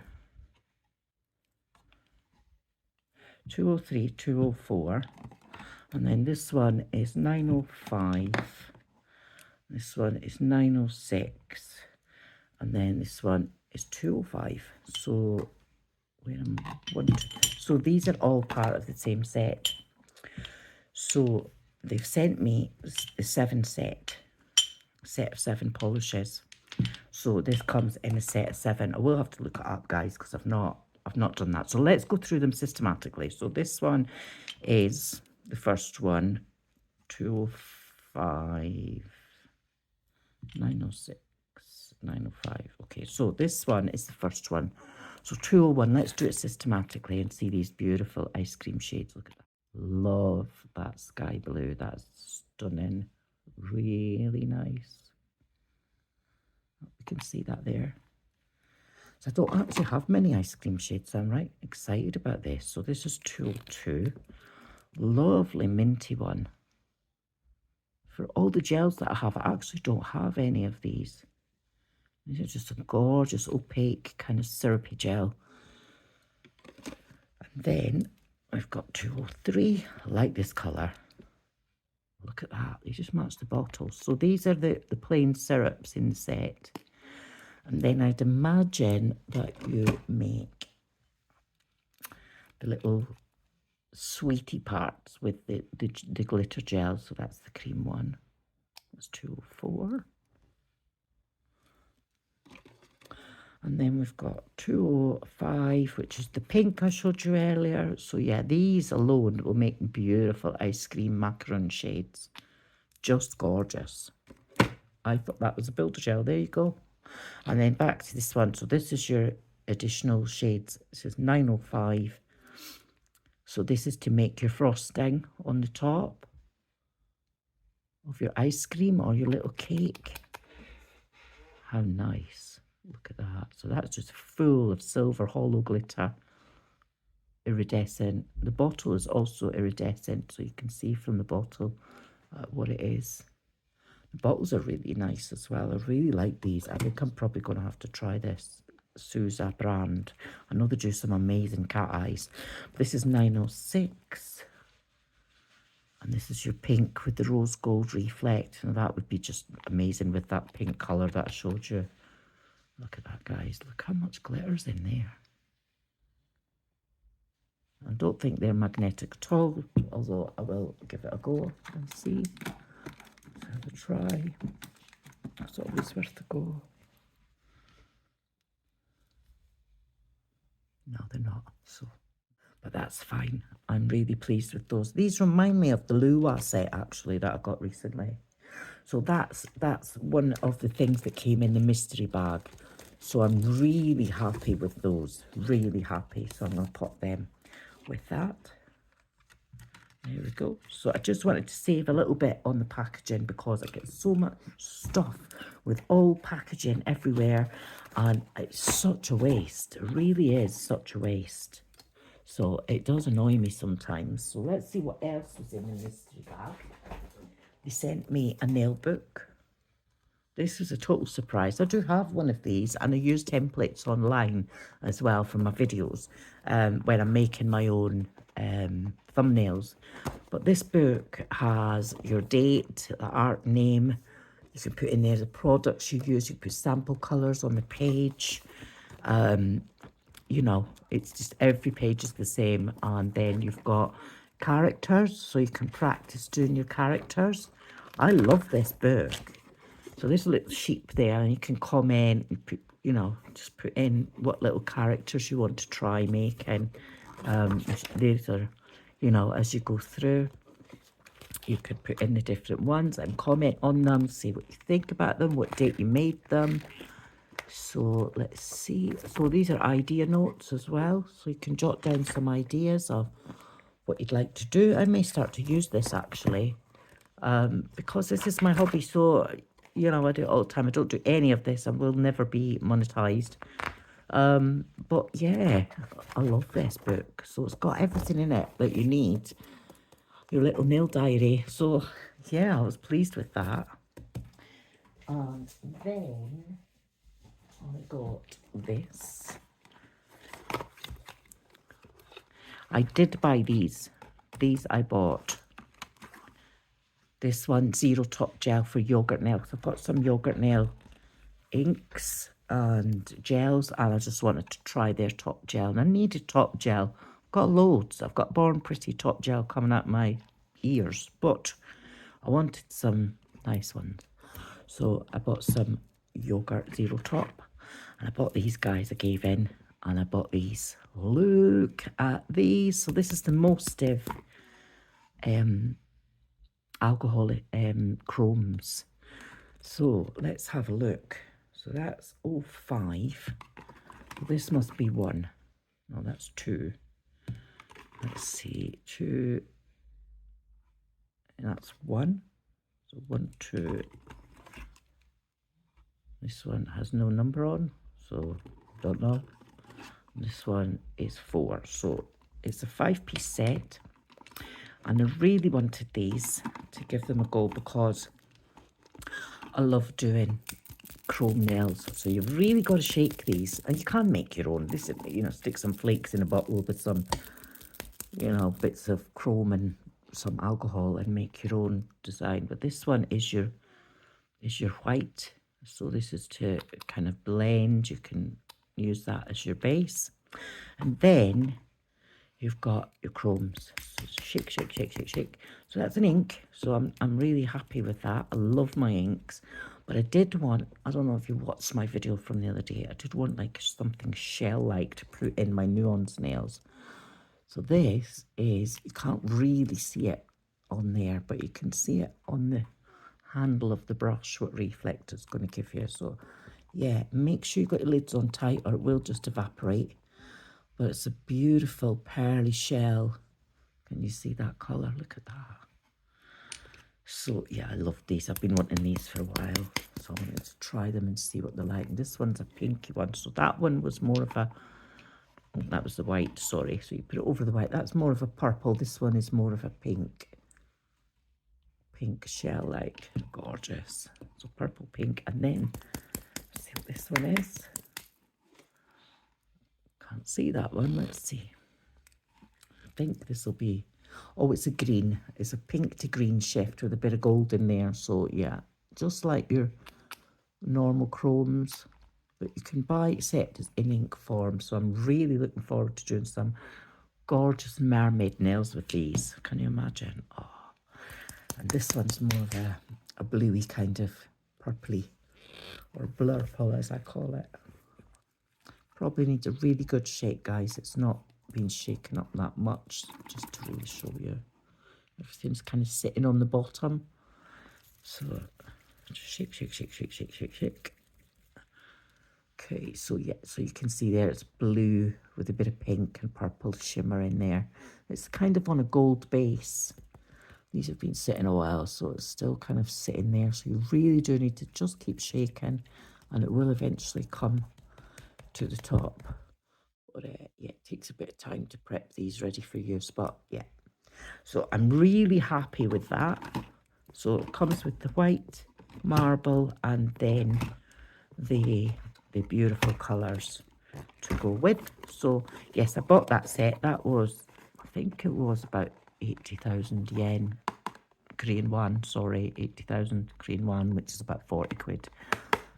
203, 204. And then this one is 905. This one is 906. And then this one is 205. So, so these are all part of the same set. So they've sent me the 7 set of 7 polishes. So this comes in a set of 7. I will have to look it up, guys, because I've not done that. So let's go through them systematically. So this one is the first one, 205, 906, 905. Okay, so this one is the first one. So 201, let's do it systematically and see these beautiful ice cream shades. Look at that. Love that sky blue. That's stunning. Really nice. You can see that there. So I don't actually have many ice cream shades. So I'm right excited about this. So this is 202. Lovely minty one. For all the gels that I have, I actually don't have any of these. These are just a gorgeous opaque kind of syrupy gel. And then I've got 203. I like this colour. Look at that. They just match the bottles. So these are the plain syrups in the set. And then I'd imagine that you make the little sweetie parts with the glitter gel. So that's the cream one. That's 204. And then we've got 205, which is the pink I showed you earlier. So yeah, these alone will make beautiful ice cream macaron shades. Just gorgeous. I thought that was a builder gel. There you go. And then back to this one. So this is your additional shades. It says 905. So this is to make your frosting on the top of your ice cream or your little cake. How nice. Look at that. So that's just full of silver hollow glitter. Iridescent. The bottle is also iridescent, so you can see from the bottle what it is. The bottles are really nice as well. I really like these. I think I'm probably going to have to try this Suzza brand. I know they do some amazing cat eyes. This is 906. And this is your pink with the rose gold reflect. And that would be just amazing with that pink colour that I showed you. Look at that, guys. Look how much glitter's in there. I don't think they're magnetic at all, although I will give it a go and see. Let's have a try. It's always worth a go. No, they're not. So, but that's fine. I'm really pleased with those. These remind me of the Lua set, actually, that I got recently. So that's one of the things that came in the mystery bag. So I'm really happy with those. Really happy. So I'm going to put them with that. There we go. So I just wanted to save a little bit on the packaging because I get so much stuff with all packaging everywhere, and it's such a waste. It really is such a waste. So it does annoy me sometimes. So let's see what else was in the mystery bag. They sent me a nail book. This was a total surprise. I do have one of these, and I use templates online as well for my videos when I'm making my own thumbnails. But this book has your date, the art name. You can put in there the products you use. You put sample colours on the page. You know, it's just every page is the same. And then you've got characters, so you can practice doing your characters. I love this book. So there's a little sheep there, and you can comment and put, you know, just put in what little characters you want to try making. These are, you know, as you go through, you could put in the different ones and comment on them, see what you think about them, what date you made them. So let's see. So these are idea notes as well. So you can jot down some ideas of what you'd like to do. I may start to use this actually, because this is my hobby. So, you know, I do it all the time. I don't do any of this and will never be monetized. But yeah, I love this book. So it's got everything in it that you need. Your little nail diary. So yeah, I was pleased with that. And then I got this. I did buy these. These I bought. This one, Zero Top Gel for yogurt nails. I've got some yogurt nail inks and gels, and I just wanted to try their top gel. And I needed top gel. I've got loads. I've got Born Pretty top gel coming out my ears, but I wanted some nice ones. So I bought some yogurt Zero Top, and I bought these guys. I gave in, and I bought these. Look at these. So this is the Mostiv alcoholic chromes. So let's have a look. So that's 05. This must be 1. No, that's 2. Let's see, 2. And that's 1. So 1, 2. This one has no number on, so don't know. This one is 4. So it's a 5-piece set. And I really wanted these to give them a go because I love doing chrome nails. So you've really got to shake these, and you can make your own. This, you know, stick some flakes in a bottle with some, you know, bits of chrome and some alcohol and make your own design. But this one is your white. So this is to kind of blend. You can use that as your base, and then you've got your chromes. So shake, shake, shake, shake, shake. So that's an ink. So I'm really happy with that. I love my inks. But I did want, I don't know if you watched my video from the other day, I did want like something shell-like to put in my nuance nails. So this is, you can't really see it on there, but you can see it on the handle of the brush, what reflect it's going to give you. So Yeah, make sure you got your lids on tight or it will just evaporate. But it's a beautiful pearly shell. Can you see that colour? Look at that. So yeah, I love these. I've been wanting these for a while. So I'm going to try them and see what they're like. This one's a pinky one. So that one was more of a, oh, that was the white, sorry. So you put it over the white. That's more of a purple. This one is more of a pink. Pink shell, like, gorgeous. So purple, pink. And then, let's see what this one is. Can't see that one. Let's see. I think this will be, oh, it's a green. It's a pink to green shift with a bit of gold in there. So yeah, just like your normal chromes, but you can buy except it's in ink form. So I'm really looking forward to doing some gorgeous mermaid nails with these. Can you imagine? Oh, and this one's more of a bluey kind of purpley or blurple as I call it. Probably needs a really good shake, guys. It's not been shaken up that much, just to really show you. Everything's kind of sitting on the bottom. So just shake, shake, shake, shake, shake, shake, shake. Okay, so yeah, so you can see there it's blue with a bit of pink and purple shimmer in there. It's kind of on a gold base. These have been sitting a while, so it's still kind of sitting there. So you really do need to just keep shaking and it will eventually come to the top. But yeah, it takes a bit of time to prep these ready for use, but yeah. So I'm really happy with that. So it comes with the white marble and then the beautiful colours to go with. So yes, I bought that set. That was, I think it was about 80,000 yen. Korean won, sorry, 80,000 Korean won, which is about 40 quid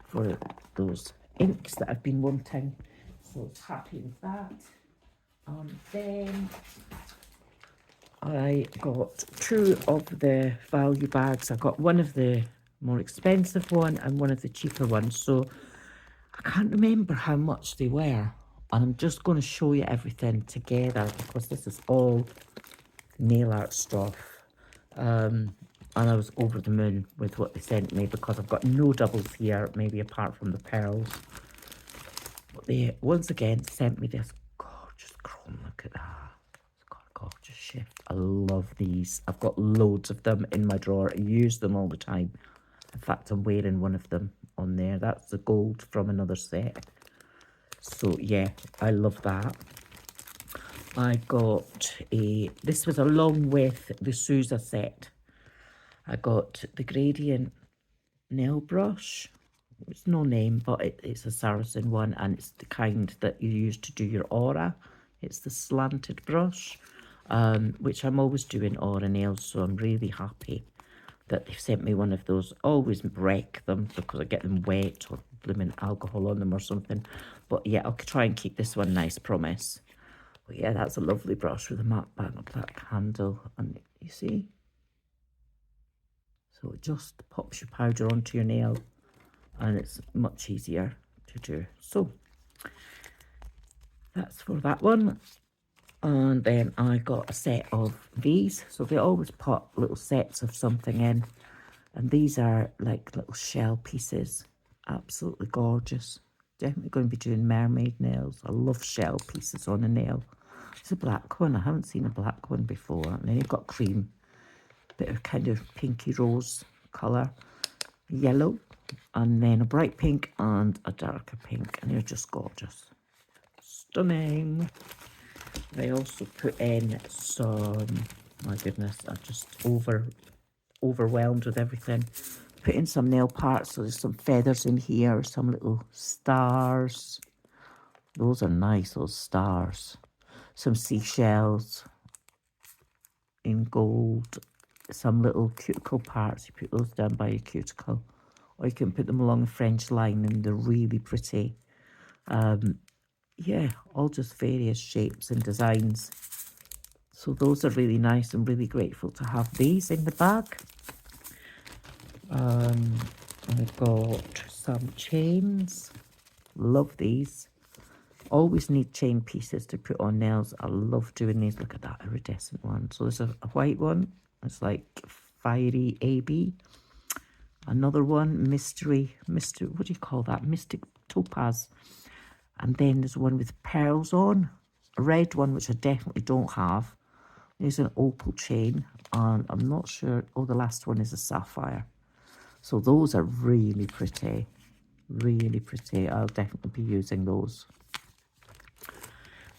for those inks that I've been wanting. So it's happy with that. Then I got 2 of the value bags. I got one of the more expensive one and one of the cheaper ones. So I can't remember how much they were. And I'm just going to show you everything together because this is all nail art stuff. And I was over the moon with what they sent me because I've got no doubles here, maybe apart from the pearls. But they once again sent me this gorgeous chrome. Look at that. It's got a gorgeous shift. I love these. I've got loads of them in my drawer. I use them all the time. In fact, I'm wearing one of them on there. That's the gold from another set. So yeah, I love that. I got this was along with the Suzza set. I got the gradient nail brush. It's no name, but it's a Saracen one, and it's the kind that you use to do your aura. It's the slanted brush, which I'm always doing aura nails, so I'm really happy that they've sent me one of those. Always wreck them because I get them wet or blooming alcohol on them or something. But yeah, I'll try and keep this one nice, promise. But yeah, that's a lovely brush with a matte back of that handle. And you see? So it just pops your powder onto your nail and it's much easier to do. So that's for that one. And then I got a set of these. So they always put little sets of something in. And these are like little shell pieces. Absolutely gorgeous. Definitely going to be doing mermaid nails. I love shell pieces on a nail. It's a black one. I haven't seen a black one before. And then you've got cream. Bit of kind of pinky rose colour. Yellow. And then a bright pink and a darker pink. And they're just gorgeous. Stunning. I also put in some, my goodness, I'm just overwhelmed with everything. Put in some nail parts, so there's some feathers in here, some little stars. Those are nice, those stars. Some seashells in gold. Some little cuticle parts, you put those down by your cuticle. Or you can put them along a French line and they're really pretty. Yeah, all just various shapes and designs. So those are really nice. I'm really grateful to have these in the bag. I've got some chains. Love these. Always need chain pieces to put on nails. I love doing these. Look at that iridescent one. So there's a white one. It's like fiery AB. Another one, mystery, what do you call that? Mystic topaz. And then there's one with pearls on. A red one, which I definitely don't have. There's an opal chain. And I'm not sure. Oh, the last one is a sapphire. So those are really pretty. Really pretty. I'll definitely be using those.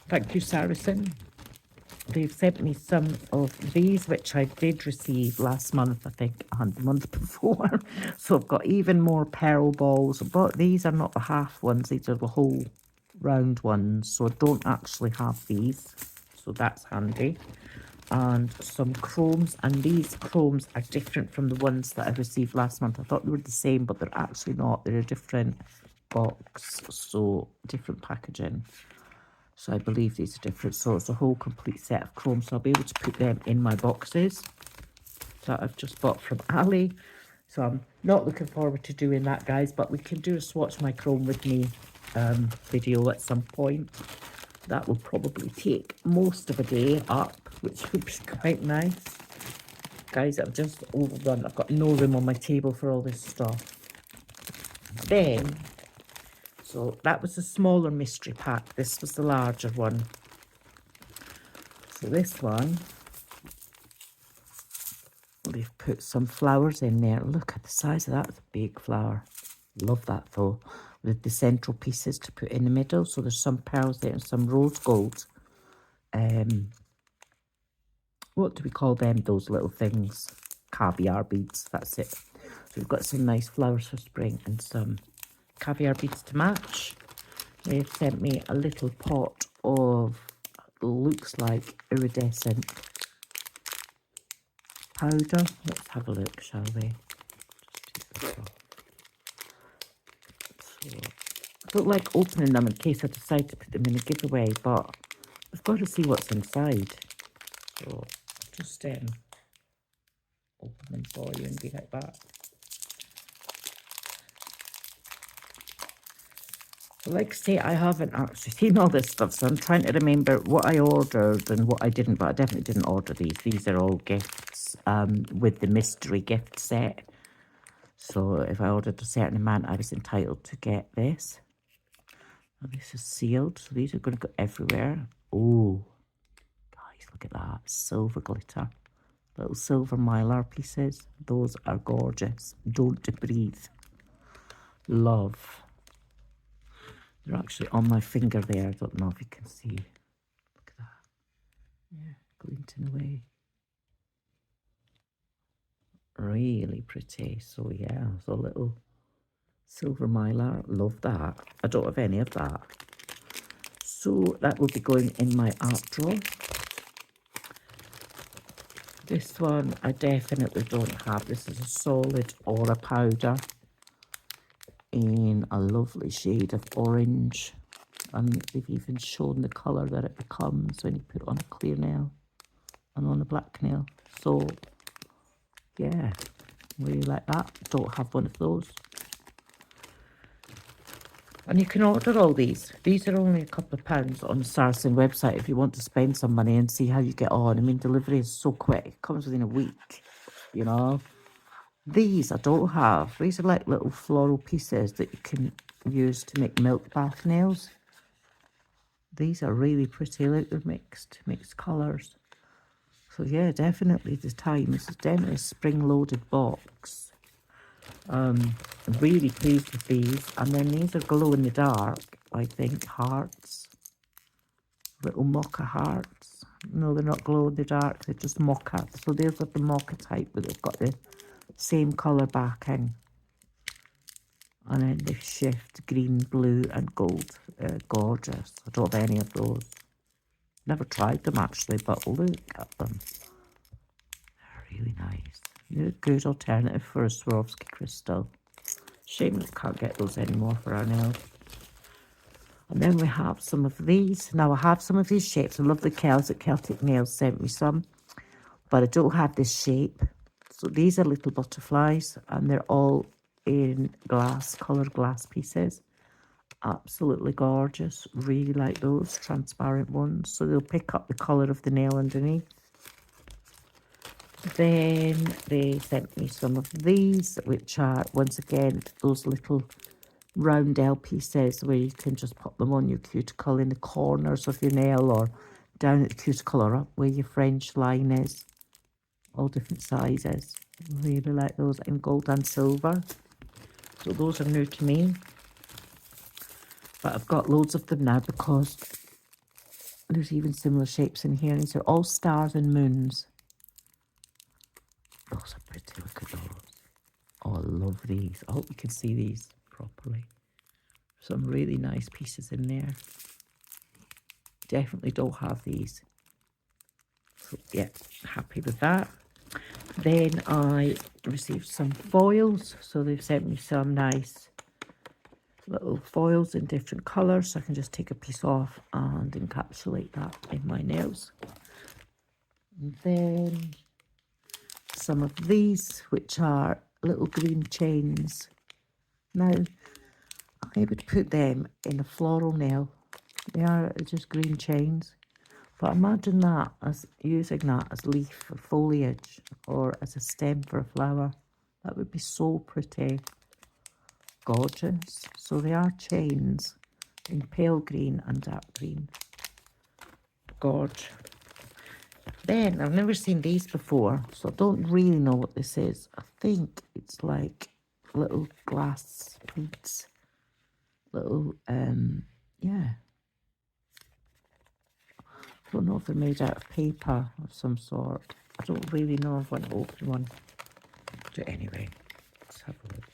Thank you, Saracen. They've sent me some of these, which I did receive last month, I think, and the month before. So I've got even more pearl balls, but these are not the half ones. These are the whole round ones. So I don't actually have these. So that's handy. And some chromes, and these chromes are different from the ones that I received last month. I thought they were the same, but they're actually not. They're a different box, so different packaging. So I believe these are different. So it's a whole complete set of chromes. So I'll be able to put them in my boxes that I've just bought from Ali. So I'm not looking forward to doing that, guys, but we can do a swatch my chrome with me video at some point. That will probably take most of a day up, which would be quite nice. Guys, I've just overrun. I've got no room on my table for all this stuff. Then, so that was the smaller mystery pack. This was the larger one. So this one, they've put some flowers in there. Look at the size of that. It's a big flower. Love that though. With the central pieces to put in the middle. So there's some pearls there and some rose gold. What do we call them? Those little things. Caviar beads. That's it. So we've got some nice flowers for spring and some caviar beads to match. They've sent me a little pot of, looks like iridescent powder. Let's have a look, shall we? So, I don't like opening them in case I decide to put them in a giveaway, but I've got to see what's inside. So just open them for you and be like that. Like I say, I haven't actually seen all this stuff, so I'm trying to remember what I ordered and what I didn't, but I definitely didn't order these. These are all gifts with the mystery gift set. So if I ordered a certain amount, I was entitled to get this. Oh, this is sealed, so these are going to go everywhere. Oh, guys, look at that. Silver glitter. Little silver mylar pieces. Those are gorgeous. Don't breathe. Love. They're actually on my finger there. I don't know if you can see. Look at that. Yeah, glinting away. Really pretty. So yeah, so a little silver mylar. Love that. I don't have any of that. So that will be going in my art drawer. This one I definitely don't have. This is a solid aura powder in a lovely shade of orange, and they've even shown the colour that it becomes when you put it on a clear nail and on a black nail. So yeah, really like that. Don't have one of those. And you can order all these. These are only a couple of pounds on the Saracen website if you want to spend some money and see how you get on. I mean, delivery is so quick. It comes within a week, you know. These I don't have. These are like little floral pieces that you can use to make milk bath nails. These are really pretty. Look, they're mixed colours. So yeah, definitely the time. This is definitely a spring-loaded box. I'm really pleased with these. And then these are glow in the dark, I think, hearts. Little mocha hearts. No, they're not glow in the dark. They're just mocha. So these are the mocha type, but they've got the same colour backing. And then they shift green, blue and gold. Gorgeous. I don't have any of those. Never tried them actually, but look at them. They're really nice. They're a good alternative for a Swarovski crystal. Shame we can't get those anymore for our nails. And then we have some of these. Now I have some of these shapes. I love the Celtic Nails sent me some. But I don't have this shape. So these are little butterflies, and they're all in glass, coloured glass pieces. Absolutely gorgeous. Really like those transparent ones. So they'll pick up the colour of the nail underneath. Then they sent me some of these, which are, once again, those little roundel pieces where you can just pop them on your cuticle in the corners of your nail or down at the cuticle or up where your French line is. All different sizes. Really like those in gold and silver. So those are new to me. But I've got loads of them now because there's even similar shapes in here. These are all stars and moons. Those are pretty. Look at those. Oh, I love these. I hope you can see these properly. Some really nice pieces in there. Definitely don't have these. So, yeah, happy with that. Then I received some foils. So they've sent me some nice little foils in different colours. So I can just take a piece off and encapsulate that in my nails. And then some of these, which are little green chains. Now, I'm able to put them in a floral nail. They are just green chains. But imagine that as using that as leaf or foliage or as a stem for a flower. That would be so pretty. Gorgeous. So they are chains in pale green and dark green. Gorge. Then, I've never seen these before, so I don't really know what this is. I think it's like little glass beads. Little, yeah. I don't know if they're made out of paper of some sort. I don't really know. I want to open one. But anyway, let's have a look.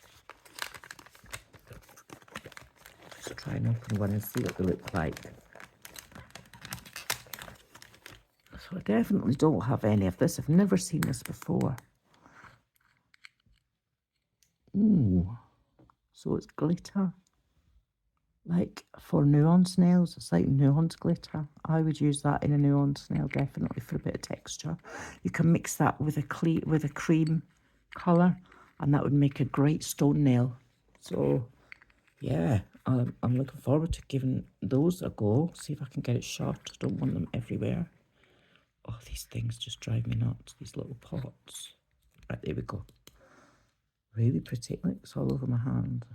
Just try and open one and see what they look like. So I definitely don't have any of this. I've never seen this before. Ooh. So it's glitter. Like for nuance nails, it's like nuance glitter. I would use that in a nuance nail definitely for a bit of texture. You can mix that with a cream colour, and that would make a great stone nail. So yeah, I'm looking forward to giving those a go. See if I can get it shot. I don't want them everywhere. Oh, these things just drive me nuts. These little pots. Right, there we go. Really pretty. Look, it's all over my hand.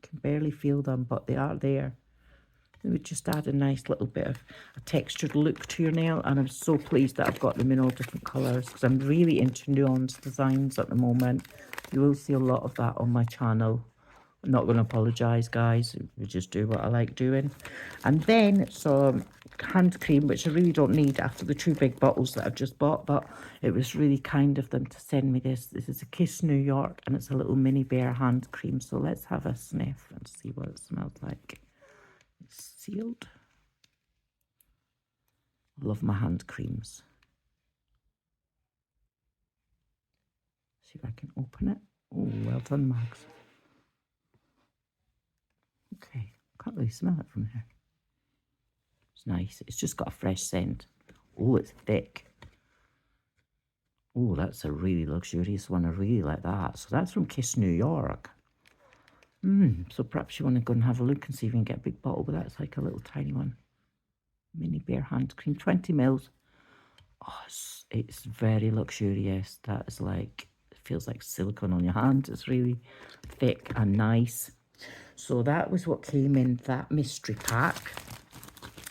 Can barely feel them, but they are there. It would just add a nice little bit of a textured look to your nail, and I'm so pleased that I've got them in all different colours because I'm really into nuance designs at the moment. You will see a lot of that on my channel. I'm not going to apologise, guys. We just do what I like doing. And then some hand cream, which I really don't need after the 2 big bottles that I've just bought, but it was really kind of them to send me this. This is a Kiss New York, and it's a little mini bear hand cream. So let's have a sniff and see what it smells like. It's sealed. I love my hand creams. See if I can open it. Oh, well done, Max. Okay, can't really smell it from here. It's nice. It's just got a fresh scent. Oh, it's thick. Oh, that's a really luxurious one. I really like that. So that's from Kiss New York. So perhaps you want to go and have a look and see if you can get a big bottle, but that's like a little tiny one. Mini Bear hand cream, 20 mils. Oh, it's very luxurious. That is like, it feels like silicone on your hand. It's really thick and nice. So that was what came in that mystery pack.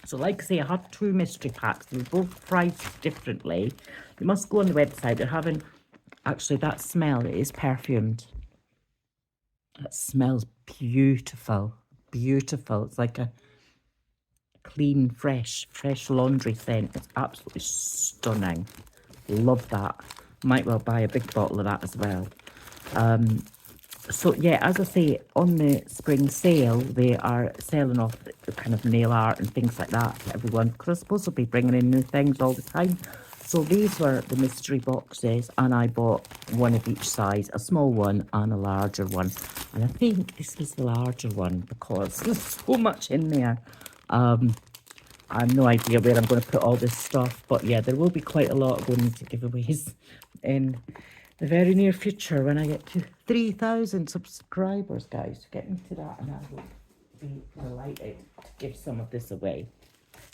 So like I say, I have 2 mystery packs. They're both priced differently. You must go on the website. They're having, actually that smell, it is perfumed. That smells beautiful. Beautiful. It's like a clean, fresh laundry scent. It's absolutely stunning. Love that. Might well buy a big bottle of that as well. So yeah, as I say, on the spring sale, they are selling off the kind of nail art and things like that for everyone, because I suppose they'll be bringing in new things all the time. So these were the mystery boxes, and I bought one of each size, a small one and a larger one. And I think this was the larger one because there's so much in there. I have no idea where I'm going to put all this stuff, but yeah, there will be quite a lot going into giveaways in the very near future when I get to 3,000 subscribers, guys. Get me to that and I will be delighted to give some of this away.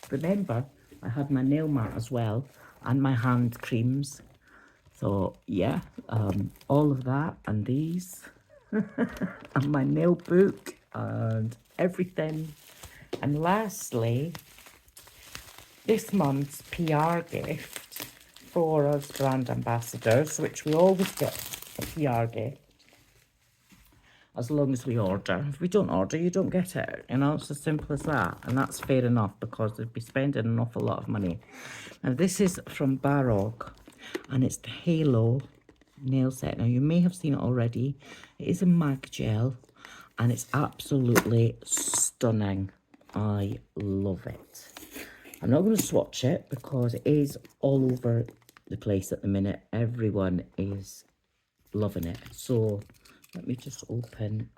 Remember, I had my nail mat as well and my hand creams. So yeah, all of that and these and my nail book and everything. And lastly, this month's PR gift for us brand ambassadors, which we always get a PR gift as long as we order. If we don't order, you don't get it. You know, it's as simple as that. And that's fair enough because they'd be spending an awful lot of money. Now, this is from Baroque, and it's the Halo nail set. Now, you may have seen it already. It is a mag gel, and it's absolutely stunning. I love it. I'm not going to swatch it because it is all over the place at the minute. Everyone is loving it. So let me just open.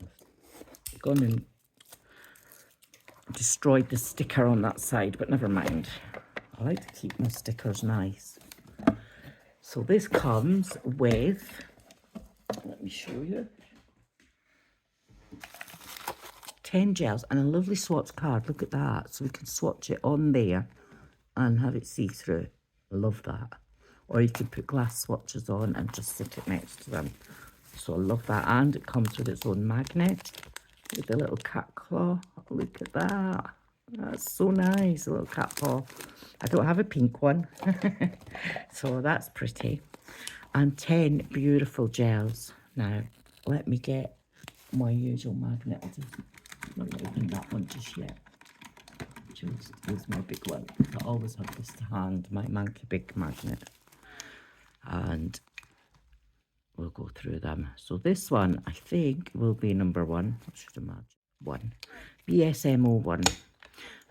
I've gone and destroyed the sticker on that side, but never mind. I like to keep my stickers nice. So this comes with, let me show you, 10 gels and a lovely swatch card. Look at that. So we can swatch it on there and have it see-through. Love that. Or you could put glass swatches on and just stick it next to them. So I love that. And it comes with its own magnet with a little cat claw. Look at that. That's so nice, a little cat paw. I don't have a pink one. So that's pretty. And 10 beautiful gels. Now, let me get my usual magnet. I'm not going to open that one just yet. Just use my big one. I always have this to hand, my Monkey Big magnet. And we'll go through them. So this one, I think, will be number 1. I should imagine. 1. BSMO 1.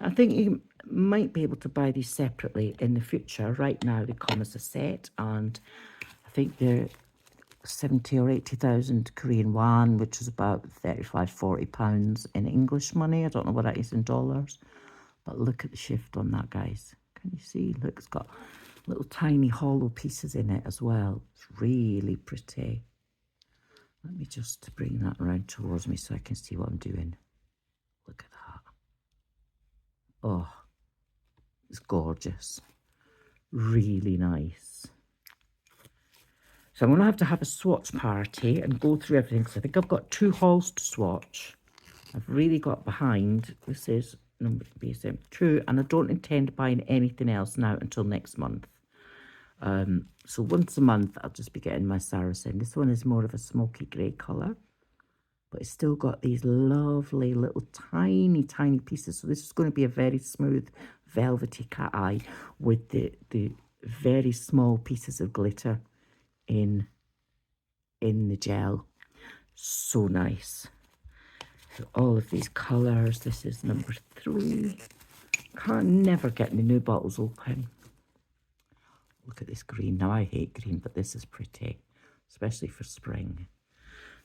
I think you might be able to buy these separately in the future. Right now, they come as a set, and I think they're 70 or 80,000 Korean won, which is about 35-40 pounds in English money. I don't know what that is in dollars. But look at the shift on that, guys. Can you see? Look, it's got little tiny hollow pieces in it as well. It's really pretty. Let me just bring that around towards me so I can see what I'm doing. Look at that. Oh, it's gorgeous. Really nice. So I'm going to have a swatch party and go through everything because I think I've got 2 hauls to swatch. I've really got behind. This is number BSM 2, and I don't intend buying anything else now until next month. So once a month I'll just be getting my Saracen. This one is more of a smoky grey colour, but it's still got these lovely little tiny pieces. So this is going to be a very smooth velvety cat eye with the very small pieces of glitter in the gel. So nice. So all of these colours. This is number 3. Can't never get the new bottles open. Look at this green. Now I hate green, but this is pretty, especially for spring.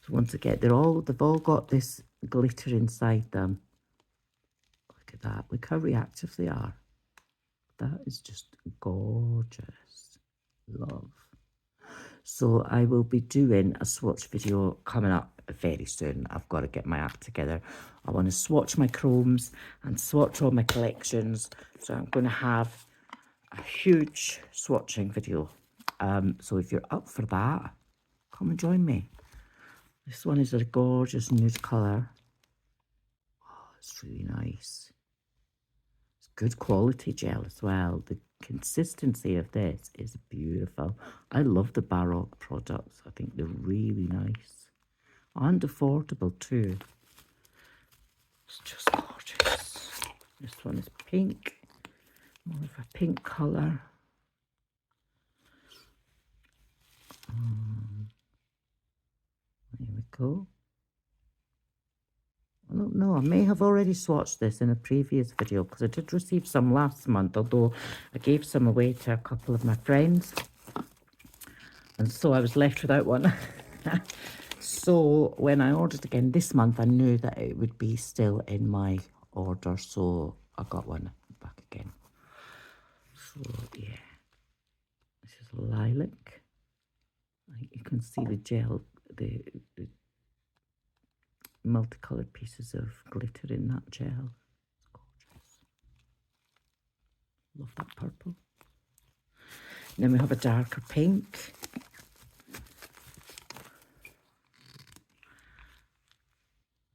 So once again, they've all got this glitter inside them. Look at that. Look how reactive they are. That is just gorgeous. Love. So I will be doing a swatch video coming up very soon. I've got to get my act together. I want to swatch my chromes and swatch all my collections. So I'm going to have a huge swatching video. So if you're up for that, come and join me. This one is a gorgeous nude colour. Oh, it's really nice. It's good quality gel as well. The consistency of this is beautiful. I love the Baroque products. I think they're really nice and affordable too. It's just gorgeous. This one is pink, more of a pink colour. There we go. I don't know, I may have already swatched this in a previous video because I did receive some last month, although I gave some away to a couple of my friends. And so I was left without one. So when I ordered again this month, I knew that it would be still in my order. So I got one back again. So yeah, this is lilac. You can see the gel, the multicolored pieces of glitter in that gel. It's gorgeous. Love that purple. And then we have a darker pink.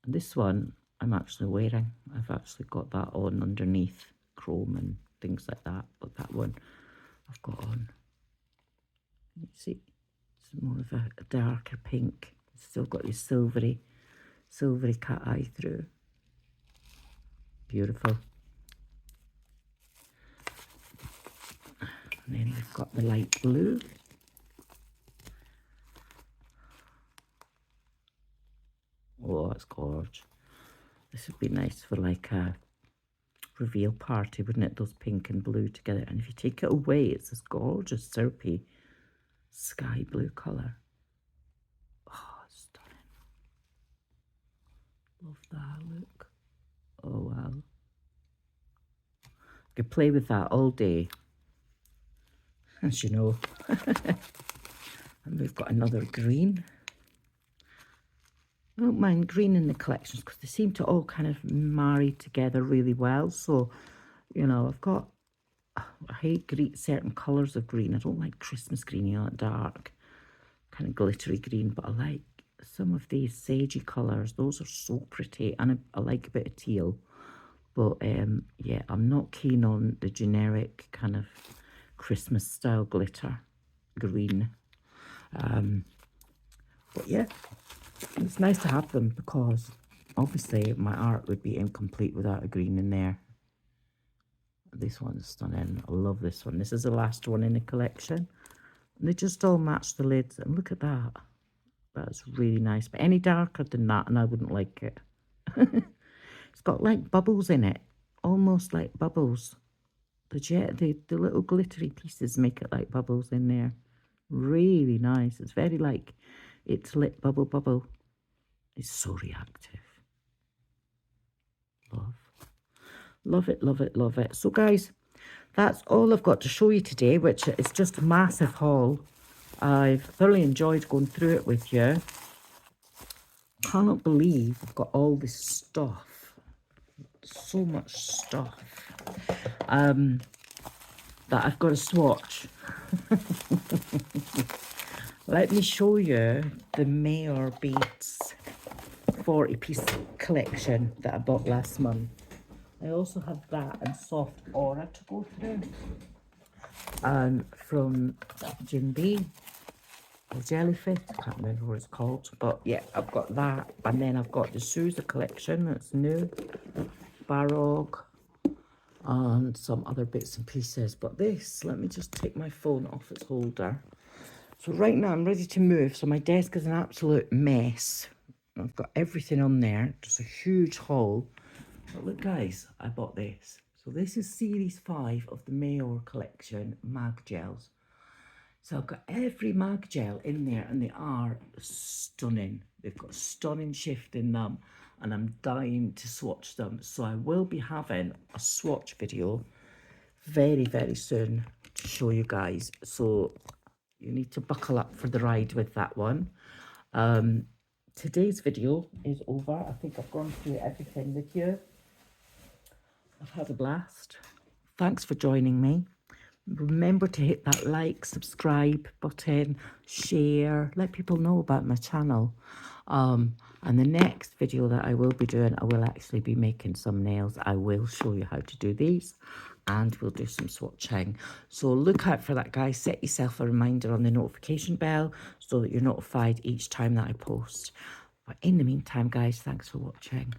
And this one I'm actually wearing. I've actually got that on underneath chrome and things like that. But that one I've got on. You see, it's more of a darker pink. It's still got this silvery cat eye through. Beautiful. And then we've got the light blue. Oh, it's gorgeous. This would be nice for like a reveal party, wouldn't it? Those pink and blue together. And if you take it away, it's this gorgeous syrupy sky blue colour. Oh, stunning. Love that look. Oh, wow. I could play with that all day, as you know. And we've got another green. I don't mind green in the collections because they seem to all kind of marry together really well. So, you know, I hate certain colours of green. I don't like Christmas green, you know, that dark, kind of glittery green. But I like some of these sagey colours. Those are so pretty. And I like a bit of teal. But, yeah, I'm not keen on the generic kind of Christmas style glitter green. But, yeah. It's nice to have them because obviously my art would be incomplete without a green in there. This one's stunning. I love this one. This is the last one in the collection. And they just all match the lids. And look at that. That's really nice. But any darker than that and I wouldn't like it. It's got like bubbles in it. Almost like bubbles. The little glittery pieces make it like bubbles in there. Really nice. It's very like it's lit bubble. It's so reactive. Love it. So guys, that's all I've got to show you today, which is just a massive haul. I've thoroughly enjoyed going through it with you. Cannot believe I've got all this stuff. So much stuff. That I've got to swatch. Let me show you the Mayor Beads 40-piece collection that I bought last month. I also have that and Soft Aura to go through. From Jim B. Or Jellyfish, I can't remember what it's called. But yeah, I've got that. And then I've got the Suzza collection that's new. Barog. And some other bits and pieces. But this, let me just take my phone off its holder. So right now I'm ready to move. So my desk is an absolute mess. I've got everything on there. Just a huge haul. But look guys, I bought this. So this is series 5 of the Mayor collection mag gels. So I've got every mag gel in there and they are stunning. They've got stunning shift in them and I'm dying to swatch them. So I will be having a swatch video very, very soon to show you guys. So you need to buckle up for the ride with that one. Today's video is over. I think I've gone through everything with you. I've had a blast. Thanks for joining me. Remember to hit that like, subscribe button, share, let people know about my channel. And the next video that I will be doing, I will actually be making some nails. I will show you how to do these and we'll do some swatching. So look out for that, guys. Set yourself a reminder on the notification bell so that you're notified each time that I post. But in the meantime, guys, thanks for watching.